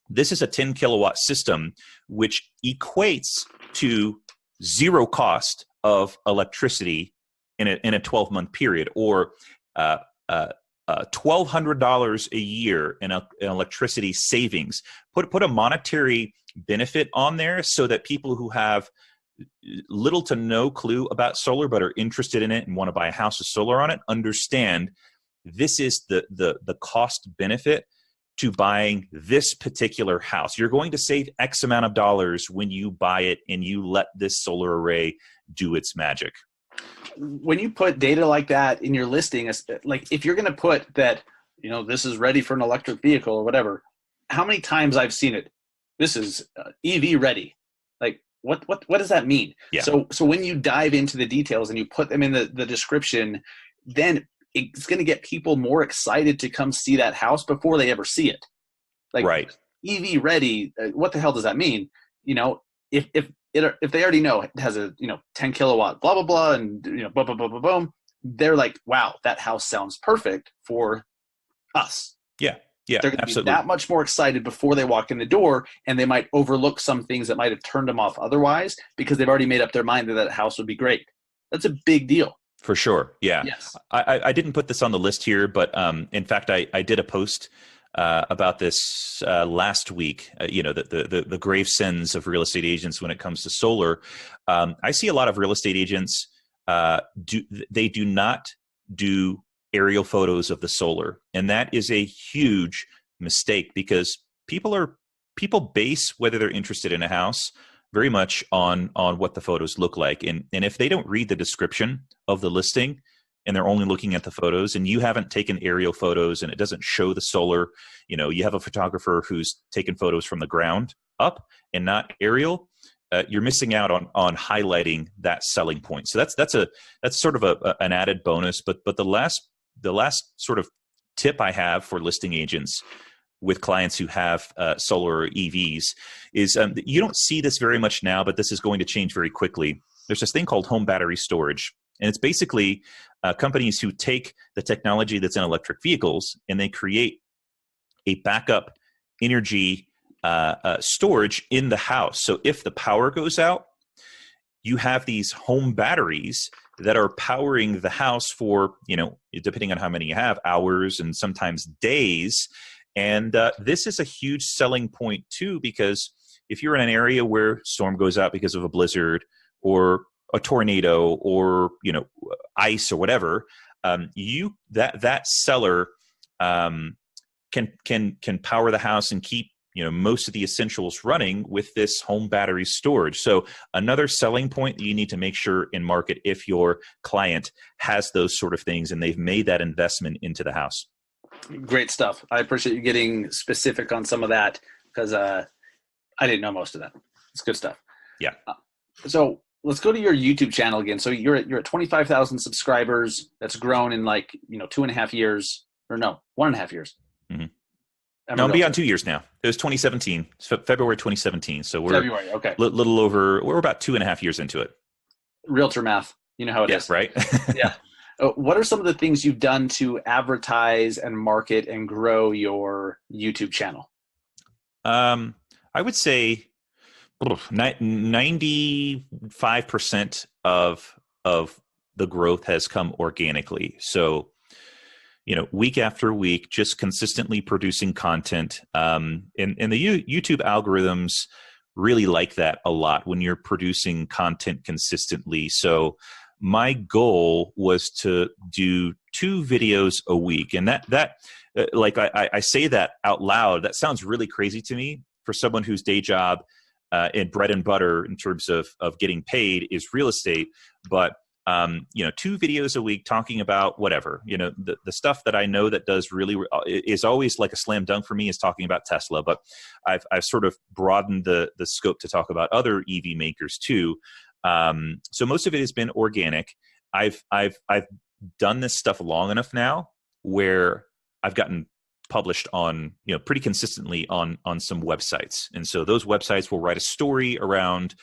This is a 10 kilowatt system, which equates to zero cost of electricity in a 12-month period, or $1,200 a year in electricity savings. Put a monetary benefit on there so that people who have little to no clue about solar but are interested in it and want to buy a house with solar on it understand this is the cost benefit to buying this particular house. You're going to save X amount of dollars when you buy it and you let this solar array do its magic. When you put data like that in your listing, like if you're going to put that, this is ready for an electric vehicle or whatever, how many times I've seen it, this is EV ready. Like what does that mean? Yeah. So when you dive into the details and you put them in the description, then it's going to get people more excited to come see that house before they ever see it. Like right. EV ready, what the hell does that mean? If they already know it has a 10 kilowatt blah blah blah and boom boom boom boom boom, they're like, wow, that house sounds perfect for us. Yeah, they're going to absolutely. be that much more excited before they walk in the door, and they might overlook some things that might have turned them off otherwise because they've already made up their mind that house would be great. That's a big deal. For sure. Yeah. Yes. I didn't put this on the list here, but in fact, I did a post about this last week, the grave sins of real estate agents when it comes to solar. I see a lot of real estate agents, they do not do aerial photos of the solar. And that is a huge mistake because people base whether they're interested in a house very much on what the photos look like. And if they don't read the description of the listing and they're only looking at the photos and you haven't taken aerial photos and it doesn't show the solar, you have a photographer who's taken photos from the ground up and not aerial, you're missing out on highlighting that selling point. So that's sort of an added bonus. But the last sort of tip I have for listing agents with clients who have solar or EVs is you don't see this very much now, but this is going to change very quickly. There's this thing called home battery storage. And it's basically companies who take the technology that's in electric vehicles and they create a backup energy storage in the house. So if the power goes out, you have these home batteries that are powering the house for, depending on how many you have, hours and sometimes days. And this is a huge selling point too, because if you're in an area where storm goes out because of a blizzard or a tornado or ice or whatever, that seller can power the house and keep most of the essentials running with this home battery storage. So another selling point that you need to make sure in market if your client has those sort of things and they've made that investment into the house. Great stuff. I appreciate you getting specific on some of that because I didn't know most of that. It's good stuff. Yeah. So let's go to your YouTube channel again. So you're at 25,000 subscribers. That's grown in 2.5 years, or no, 1.5 years. Mm-hmm. No, I'm beyond 2 years now. It was 2017, February 2017. So we're February, okay. Little over. We're about 2.5 years into it. Realtor math, you know how it is, right? Yeah. What are some of the things you've done to advertise and market and grow your YouTube channel? I would say 95% of the growth has come organically. So, week after week, just consistently producing content. And the YouTube algorithms really like that a lot when you're producing content consistently. So my goal was to do 2 videos a week. And like I say that out loud, that sounds really crazy to me for someone whose day job and bread and butter in terms of getting paid is real estate. But 2 videos a week talking about whatever, the stuff that I know that does really is always like a slam dunk for me is talking about Tesla. But I've sort of broadened the scope to talk about other EV makers too. So most of it has been organic. I've done this stuff long enough now where I've gotten published on, pretty consistently on some websites. And so those websites will write a story around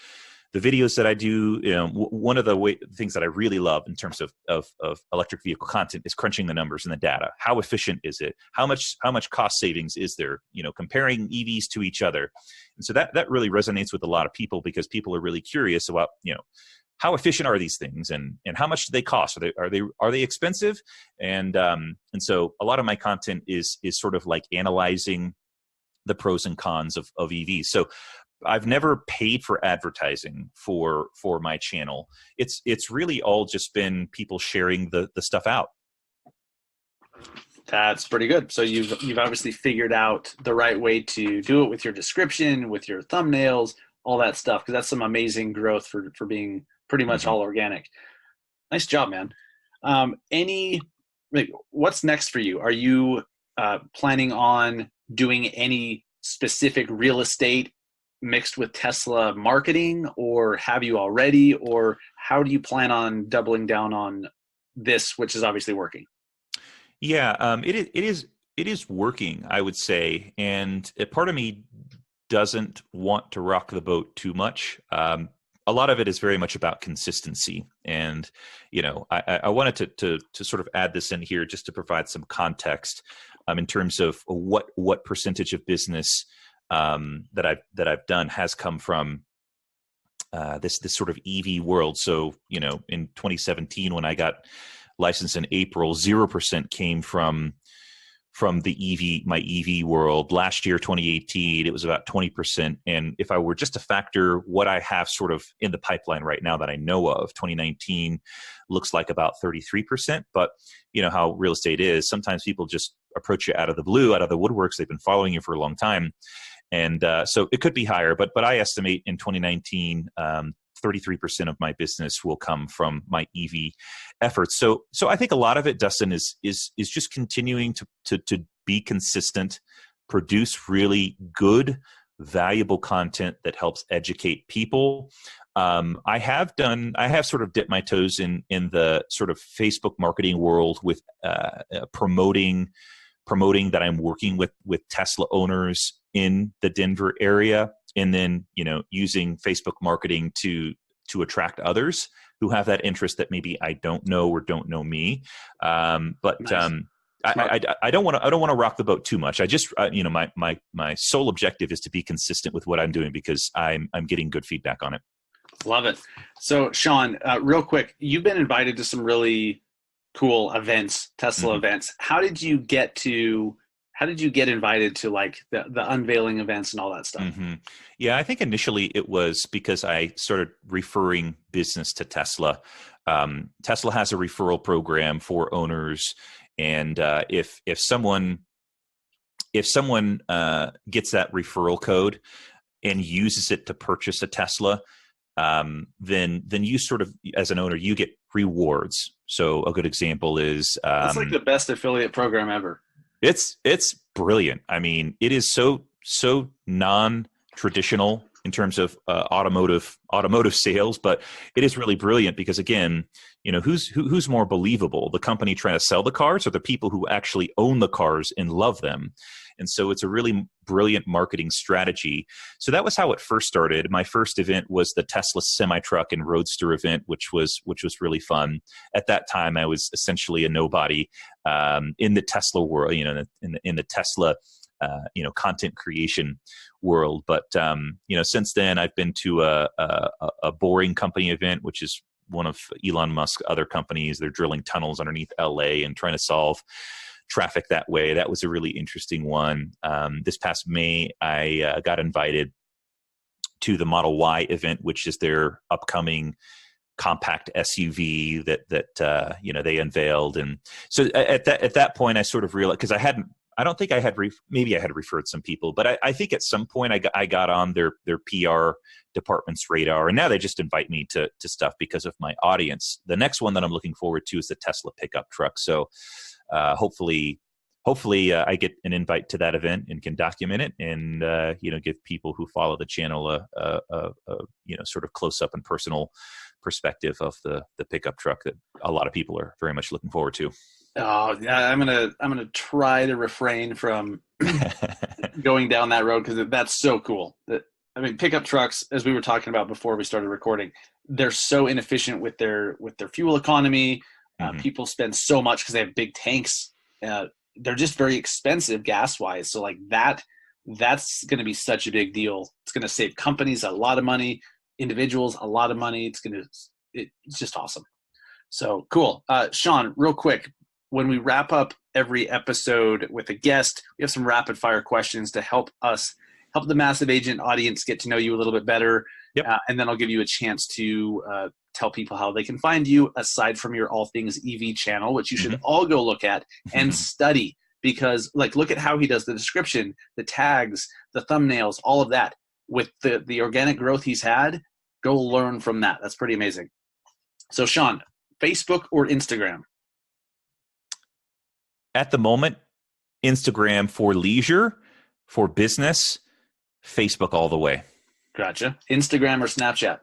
the videos that I do. One of the things that I really love in terms of electric vehicle content is crunching the numbers and the data. How efficient is it? How much cost savings is there? Comparing EVs to each other. And so that really resonates with a lot of people because people are really curious about, how efficient are these things and how much do they cost? Are they expensive? And so a lot of my content is sort of like analyzing the pros and cons of EVs. So I've never paid for advertising for my channel. It's really all just been people sharing the stuff out. That's pretty good. So you've obviously figured out the right way to do it with your description, with your thumbnails, all that stuff, because that's some amazing growth for being pretty much all organic. Nice job, man. What's next for you? Are you planning on doing any specific real estate mixed with Tesla marketing, or have you already, or how do you plan on doubling down on this, which is obviously working? Yeah, it is working, I would say. And a part of me doesn't want to rock the boat too much. A lot of it is very much about consistency. And, I wanted to sort of add this in here just to provide some context in terms of what percentage of business that I've done has come from this sort of EV world. So, in 2017, when I got licensed in April, 0% came from the my EV world. Last year, 2018, it was about 20%. And if I were just to factor what I have sort of in the pipeline right now that I know of, 2019 looks like about 33%. But how real estate is, sometimes people just approach you out of the blue, out of the woodworks. They've been following you for a long time. And so it could be higher, but I estimate in 2019, 33% of my business will come from my EV efforts. So I think a lot of it, Dustin, is just continuing to be consistent, produce really good, valuable content that helps educate people. I have sort of dipped my toes in the sort of Facebook marketing world with promoting that I'm working with Tesla owners in the Denver area, and then using Facebook marketing to attract others who have that interest that maybe I don't know or don't know me. But nice. I don't want to rock the boat too much. I just my sole objective is to be consistent with what I'm doing because I'm getting good feedback on it. Love it. So Sean, real quick, you've been invited to some really cool events, Tesla events. How did you get invited to like the unveiling events and all that stuff? Yeah, I think initially it was because I started referring business to Tesla. Tesla has a referral program for owners, and if someone gets that referral code and uses it to purchase a Tesla, then you sort of, as an owner, you get rewards. So a good example is it's like the best affiliate program ever. It's brilliant. I mean, it is so non-traditional in terms of automotive sales, but it is really brilliant because, again, who's more believable, the company trying to sell the cars or the people who actually own the cars and love them? And so it's a really brilliant marketing strategy. So that was how it first started. My first event was the Tesla semi-truck and roadster event, which was really fun. At that time, I was essentially a nobody in the Tesla world, in the Tesla content creation world. But since then, I've been to a boring company event, which is one of Elon Musk's other companies. They're drilling tunnels underneath LA and trying to solve traffic that way. That was a really interesting one. This past May, I got invited to the Model Y event, which is their upcoming compact SUV that they unveiled. And so at that point, I sort of realized, because I don't think I had, maybe I had referred some people, but I think at some point I got on their PR department's radar, and now they just invite me to stuff because of my audience. The next one that I'm looking forward to is the Tesla pickup truck. So hopefully I get an invite to that event and can document it and give people who follow the channel a sort of close up and personal perspective of the pickup truck that a lot of people are very much looking forward to. Oh yeah, I'm gonna try to refrain from going down that road because that's so cool. Pickup trucks, as we were talking about before we started recording, they're so inefficient with their fuel economy. People spend so much because they have big tanks. They're just very expensive gas wise. So like that's going to be such a big deal. It's going to save companies a lot of money, individuals a lot of money. It's just awesome. So cool. Sean, real quick, when we wrap up every episode with a guest, we have some rapid fire questions to help the Massive Agent audience get to know you a little bit better. Yep. And then I'll give you a chance to tell people how they can find you aside from your All Things EV channel, which you should all go look at and study, because look at how he does the description, the tags, the thumbnails, all of that. With the organic growth he's had, go learn from that. That's pretty amazing. So Sean, Facebook or Instagram? At the moment, Instagram for leisure, for business, Facebook all the way. Gotcha. Instagram or Snapchat?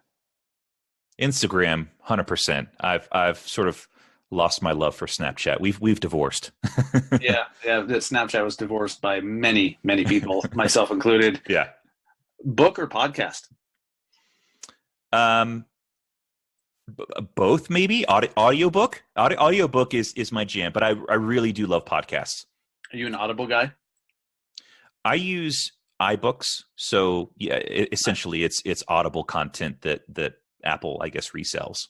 Instagram, 100%. I've sort of lost my love for Snapchat. We've divorced. yeah. Snapchat was divorced by many people, myself included. Yeah. Book or podcast? Both, maybe. Audiobook. Audiobook is my jam, but I really do love podcasts. Are you an Audible guy? I use iBooks, so yeah, essentially it's Audible content that Apple, I guess, resells.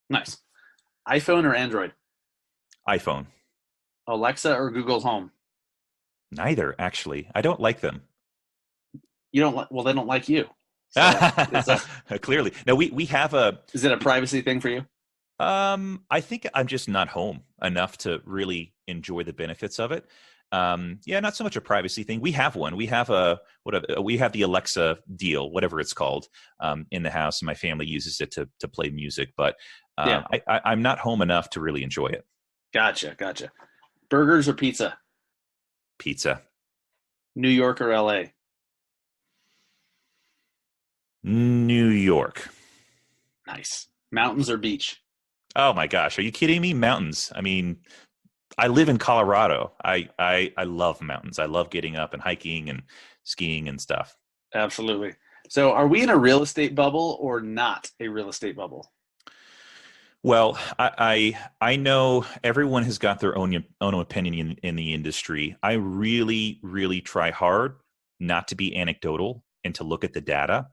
Nice. iPhone or Android? iPhone. Alexa or Google Home? Neither, actually. I don't like them. You don't well, they don't like you. So Clearly. No, we have a... Is it a privacy thing for you? I think I'm just not home enough to really enjoy the benefits of it. Not so much a privacy thing. We have one. We have the Alexa deal, whatever it's called, in the house, and my family uses it to play music. But I'm not home enough to really enjoy it. Gotcha. Burgers or pizza? Pizza. New York or LA? New York. Nice. Mountains or beach? Oh my gosh, are you kidding me? Mountains. I mean, I live in Colorado. I love mountains. I love getting up and hiking and skiing and stuff. Absolutely. So are we in a real estate bubble or not a real estate bubble? Well, I know everyone has got their own opinion in the industry. I really, really try hard not to be anecdotal and to look at the data.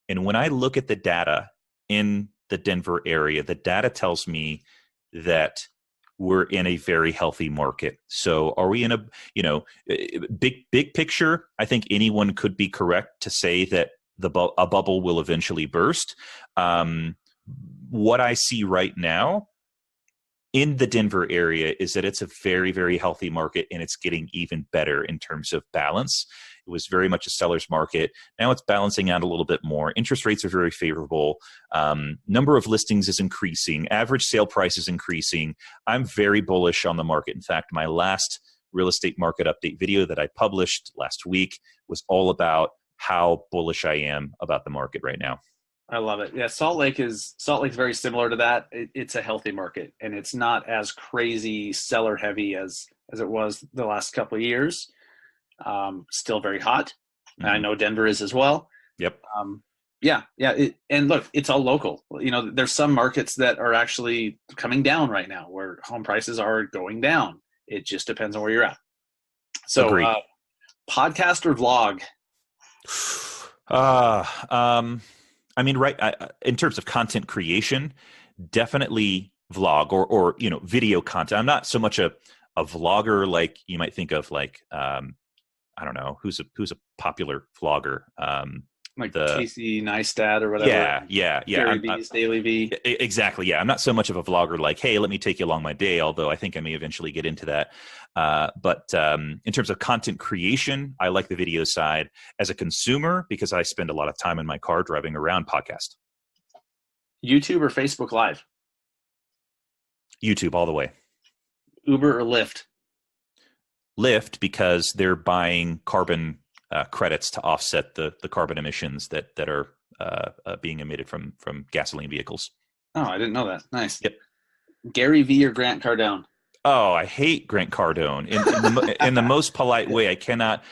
And when I look at the data in the Denver area, the data tells me that we're in a very healthy market. So are we in a, big picture? I think anyone could be correct to say that a bubble will eventually burst. What I see right now in the Denver area is that it's a very, very healthy market, and it's getting even better in terms of balance. It was very much a seller's market. Now it's balancing out a little bit more. Interest rates are very favorable. Number of listings is increasing. Average sale price is increasing. I'm very bullish on the market. In fact, my last real estate market update video that I published last week was all about how bullish I am about the market right now. I love it. Yeah, Salt Lake's very similar to that. It's a healthy market, and it's not as crazy seller heavy as it was the last couple of years. Still very hot. Mm-hmm. I know Denver is as well. Yep. And look, it's all local. There's some markets that are actually coming down right now, where home prices are going down. It just depends on where you're at. So, podcast or vlog? In terms of content creation, definitely vlog or video content. I'm not so much a vlogger like you might think of, like I don't know who's a popular vlogger. Like Casey Neistat or whatever. Yeah. Gary V's Daily V. Exactly. Yeah. I'm not so much of a vlogger like, hey, let me take you along my day, although I think I may eventually get into that. But in terms of content creation, I like the video side. As a consumer, because I spend a lot of time in my car driving around, podcast. YouTube or Facebook Live? YouTube all the way. Uber or Lyft? Lyft, because they're buying carbon credits to offset the carbon emissions that are being emitted from gasoline vehicles. Oh, I didn't know that. Nice. Yep. Gary V or Grant Cardone? Oh, I hate Grant Cardone in the most polite way. I cannot.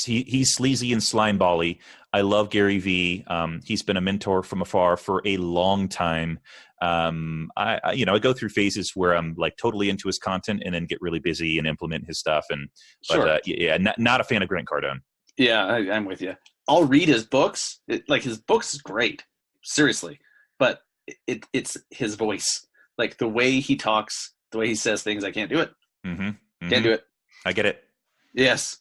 He's sleazy and slimebally. I love Gary V. He's been a mentor from afar for a long time. I go through phases where I'm like totally into his content and then get really busy and implement his stuff. But not a fan of Grant Cardone. Yeah, I'm with you. I'll read his books. His books is great, seriously. But it's his voice, like the way he talks, the way he says things. I can't do it. Can't do it. I get it. Yes.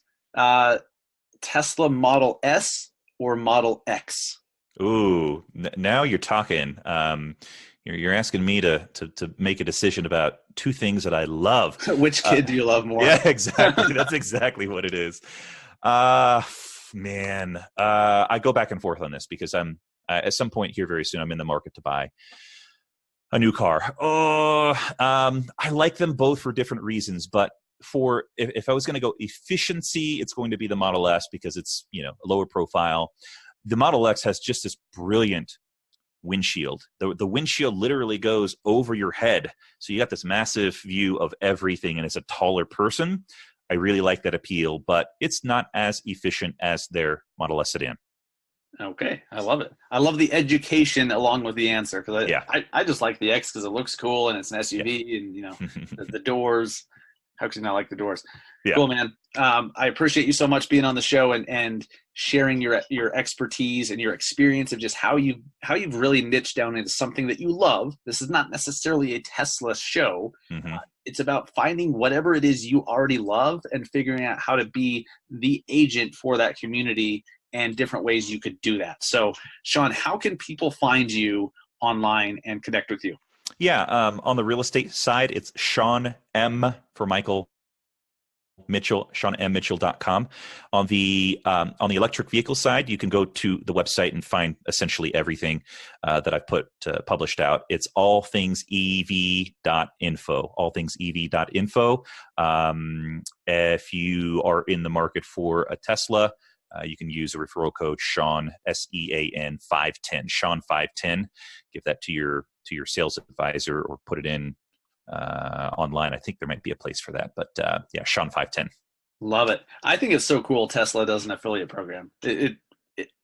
Tesla Model S or Model X? Ooh, now you're talking. You're asking me to make a decision about two things that I love. Which kid do you love more? Yeah, exactly. That's exactly what it is. Man, I go back and forth on this because I'm at some point here very soon, I'm in the market to buy a new car. I like them both for different reasons, but if I was going to go efficiency, it's going to be the Model S because it's, a lower profile. The Model X has just this brilliant windshield. The windshield literally goes over your head. So you got this massive view of everything, and it's a taller person. I really like that appeal, but it's not as efficient as their Model S sedan. Okay, I love it. I love the education along with the answer because I just like the X because it looks cool and it's an SUV and the doors. How could you not like the doors? Yeah. Cool, man. I appreciate you so much being on the show and sharing your expertise and your experience of just how you've really niched down into something that you love. This is not necessarily a Tesla show. Mm-hmm. It's about finding whatever it is you already love and figuring out how to be the agent for that community and different ways you could do that. So, Sean, how can people find you online and connect with you? Yeah, on the real estate side, it's Sean M for Michael Mitchell, SeanMMitchell.com. On the electric vehicle side, you can go to the website and find essentially everything that I've published out. It's allthingsev.info, allthingsev.info. If you are in the market for a Tesla, you can use a referral code Sean, SEAN 510, Sean 510. Give that to your sales advisor or put it in online. I think there might be a place for that, but Sean 510. Love it. I think it's so cool Tesla does an affiliate program.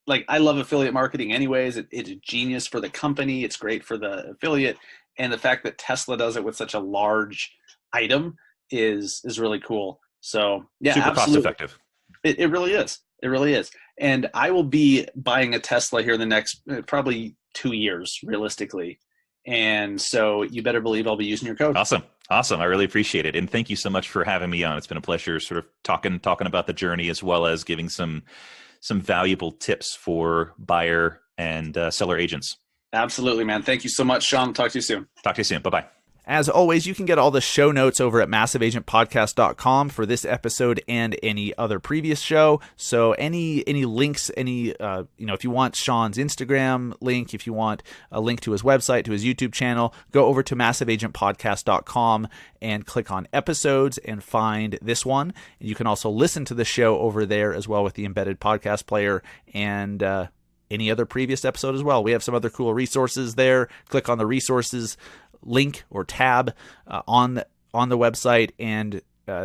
Like I love affiliate marketing anyways. It's a genius for the company. It's great for the affiliate. And the fact that Tesla does it with such a large item is really cool. So yeah, super absolutely. Cost effective. It really is. It really is. And I will be buying a Tesla here in the next probably 2 years, realistically. And so you better believe I'll be using your code. Awesome. I really appreciate it. And thank you so much for having me on. It's been a pleasure sort of talking about the journey as well as giving some valuable tips for buyer and seller agents. Absolutely, man. Thank you so much, Sean. Talk to you soon. Bye-bye. As always, you can get all the show notes over at massiveagentpodcast.com for this episode and any other previous show. So any links, if you want Sean's Instagram link, if you want a link to his website, to his YouTube channel, go over to massiveagentpodcast.com and click on episodes and find this one. And you can also listen to the show over there as well with the embedded podcast player and any other previous episode as well. We have some other cool resources there. Click on the resources link or tab on the website and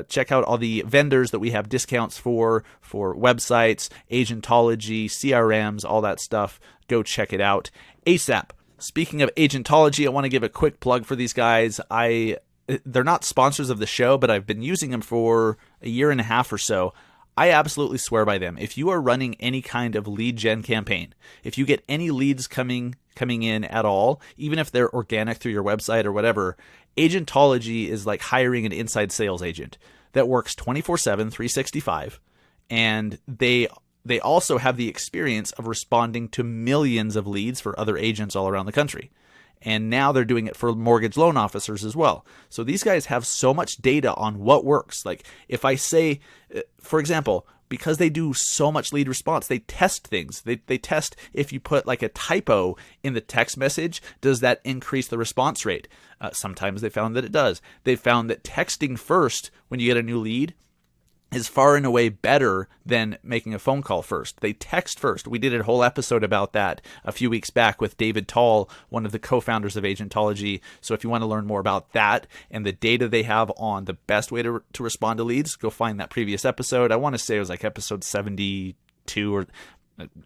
check out all the vendors that we have discounts for websites, agentology, CRMs, all that stuff. Go check it out ASAP. Speaking of agentology, I want to give a quick plug for these guys. They're not sponsors of the show, but I've been using them for a year and a half or so. I absolutely swear by them. If you are running any kind of lead gen campaign, if you get any leads coming in at all, even if they're organic through your website or whatever, agentology is like hiring an inside sales agent that works 24/7, 365, and they they also have the experience of responding to millions of leads for other agents all around the country. And now they're doing it for mortgage loan officers as well. So these guys have so much data on what works. Like if I say, for example, because they do so much lead response, they test things. They test if you put like a typo in the text message, does that increase the response rate? Sometimes they found that it does. They found that texting first when you get a new lead is far and away better than making a phone call first. They text first. We did a whole episode about that a few weeks back with David Tall, one of the co-founders of Agentology. So if you want to learn more about that and the data they have on the best way to respond to leads, go find that previous episode. I want to say it was like episode 72 or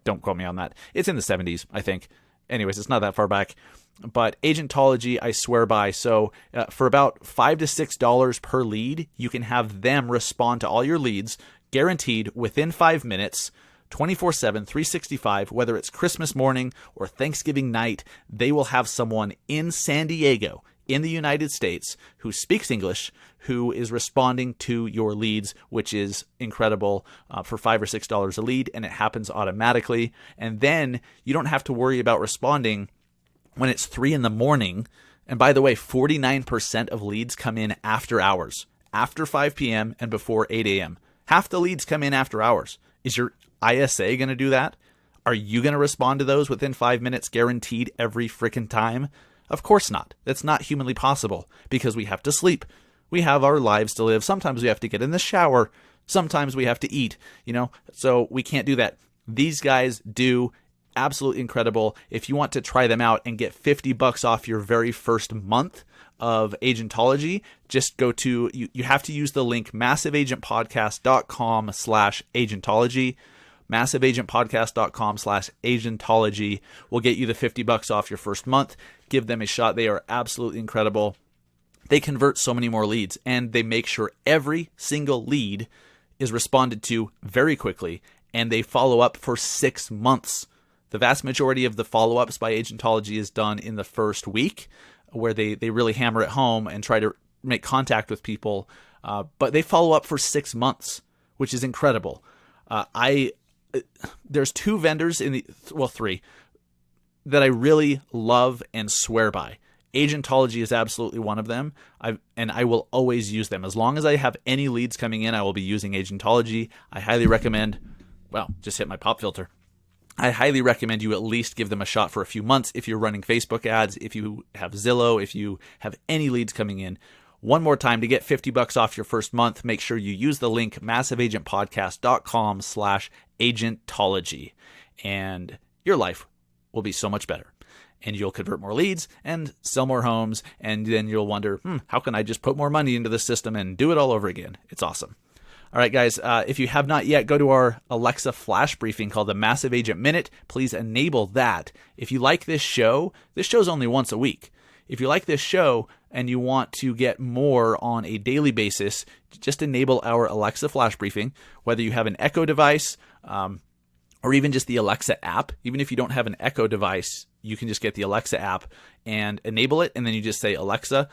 don't quote me on that. It's in the 70s, I think. Anyways, it's not that far back. But Agentology, I swear by. So for about $5 to $6 per lead, you can have them respond to all your leads, guaranteed within 5 minutes, 24/7, 365, whether it's Christmas morning or Thanksgiving night. They will have someone in San Diego, in the United States, who speaks English, who is responding to your leads, which is incredible for $5 or $6 a lead, and it happens automatically. And then you don't have to worry about responding when it's 3 a.m. And by the way, 49% of leads come in after hours, after 5 p.m. and before 8 a.m. Half the leads come in after hours. Is your ISA going to do that? Are you going to respond to those within 5 minutes guaranteed every freaking time? Of course not. That's not humanly possible because we have to sleep. We have our lives to live. Sometimes we have to get in the shower. Sometimes we have to eat, so we can't do that. These guys do. Absolutely incredible. If you want to try them out and get $50 off your very first month of Agentology, just go to, you have to use the link massiveagentpodcast.com/Agentology. massiveagentpodcast.com/Agentology will get you the $50 off your first month. Give them a shot. They are absolutely incredible. They convert so many more leads, and they make sure every single lead is responded to very quickly, and they follow up for 6 months. The vast majority of the follow-ups by Agentology is done in the first week, where they really hammer it home and try to make contact with people. But they follow up for 6 months, which is incredible. There's 2 vendors three that I really love and swear by. Agentology is absolutely one of them, and I will always use them. As long as I have any leads coming in, I will be using Agentology. I highly recommend, just hit my pop filter. I highly recommend you at least give them a shot for a few months if you're running Facebook ads, if you have Zillow, if you have any leads coming in. One more time, to get $50 off your first month, make sure you use the link massiveagentpodcast.com/Agentology, and your life will be so much better. And you'll convert more leads and sell more homes, and then you'll wonder, how can I just put more money into the system and do it all over again? It's awesome. All right, guys, if you have not yet, go to our Alexa flash briefing called the Massive Agent Minute. Please enable that. If you like this show's only once a week. If you like this show and you want to get more on a daily basis, just enable our Alexa flash briefing, whether you have an Echo device or even just the Alexa app. Even if you don't have an Echo device, you can just get the Alexa app and enable it, and then you just say, Alexa,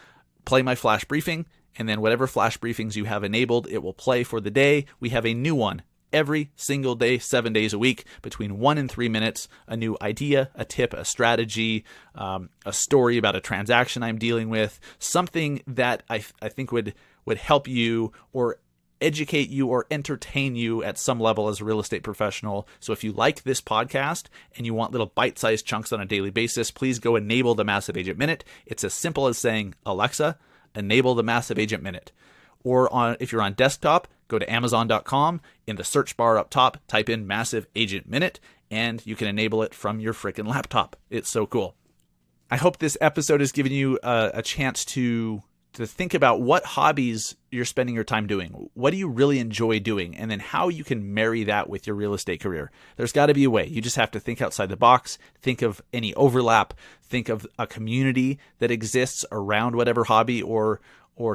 play my flash briefing. And then whatever flash briefings you have enabled, it will play for the day. We have a new one every single day, 7 days a week, between 1 and 3 minutes. A new idea, a tip, a strategy, a story about a transaction I'm dealing with, something that I think would help you or educate you or entertain you at some level as a real estate professional. So if you like this podcast and you want little bite-sized chunks on a daily basis, please go enable the Massive Agent Minute. It's as simple as saying, Alexa, enable the Massive Agent Minute. Or if you're on desktop, go to Amazon.com. In the search bar up top, type in Massive Agent Minute, and you can enable it from your freaking laptop. It's so cool. I hope this episode has given you a chance to think about what hobbies you're spending your time doing. What do you really enjoy doing? And then how you can marry that with your real estate career. There's got to be a way. You just have to think outside the box, think of any overlap, think of a community that exists around whatever hobby or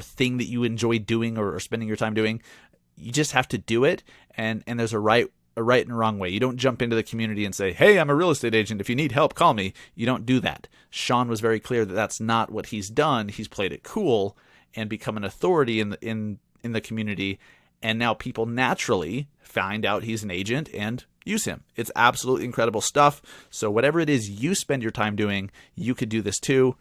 thing that you enjoy doing or spending your time doing. You just have to do it, and there's a right and a wrong way. You don't jump into the community and say, hey, I'm a real estate agent. If you need help, call me. You don't do that. Sean was very clear that that's not what he's done. He's played it cool and become an authority in the community. And now people naturally find out he's an agent and use him. It's absolutely incredible stuff. So whatever it is you spend your time doing, you could do this too.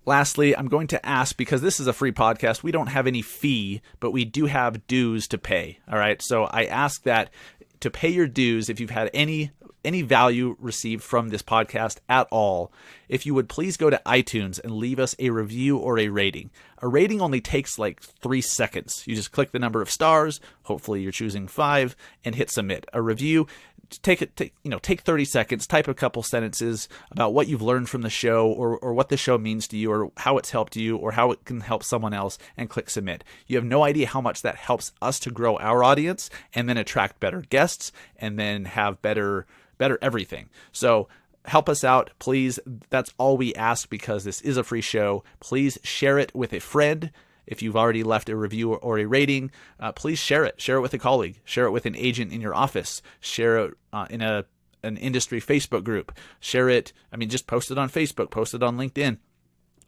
Lastly, I'm going to ask, because this is a free podcast, we don't have any fee, but we do have dues to pay. All right. So I ask that to pay your dues, if you've had any value received from this podcast at all, if you would please go to iTunes and leave us a review or a rating. A rating only takes like 3 seconds. You just click the number of stars, hopefully you're choosing 5, and hit submit. A review, take 30 seconds, type a couple sentences about what you've learned from the show, or what the show means to you, or how it's helped you, or how it can help someone else, and click submit. You have no idea how much that helps us to grow our audience and then attract better guests and then have better everything. So help us out, please. That's all we ask, because this is a free show. Please share it with a friend. If you've already left a review or a rating, please share it. Share it with a colleague. Share it with an agent in your office. Share it in an industry Facebook group. Share it. Just post it on Facebook. Post it on LinkedIn.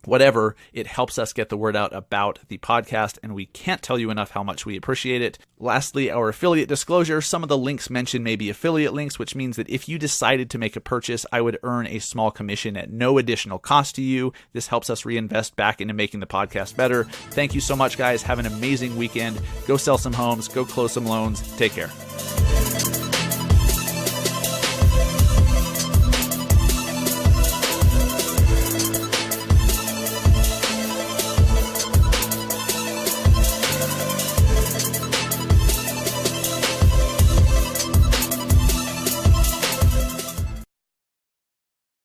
Whatever, it helps us get the word out about the podcast, and we can't tell you enough how much we appreciate it. Lastly, our affiliate disclosure. Some of the links mentioned may be affiliate links, which means that if you decided to make a purchase, I would earn a small commission at no additional cost to you. This helps us reinvest back into making the podcast better. Thank you so much, guys. Have an amazing weekend. Go sell some homes. Go close some loans. Take care.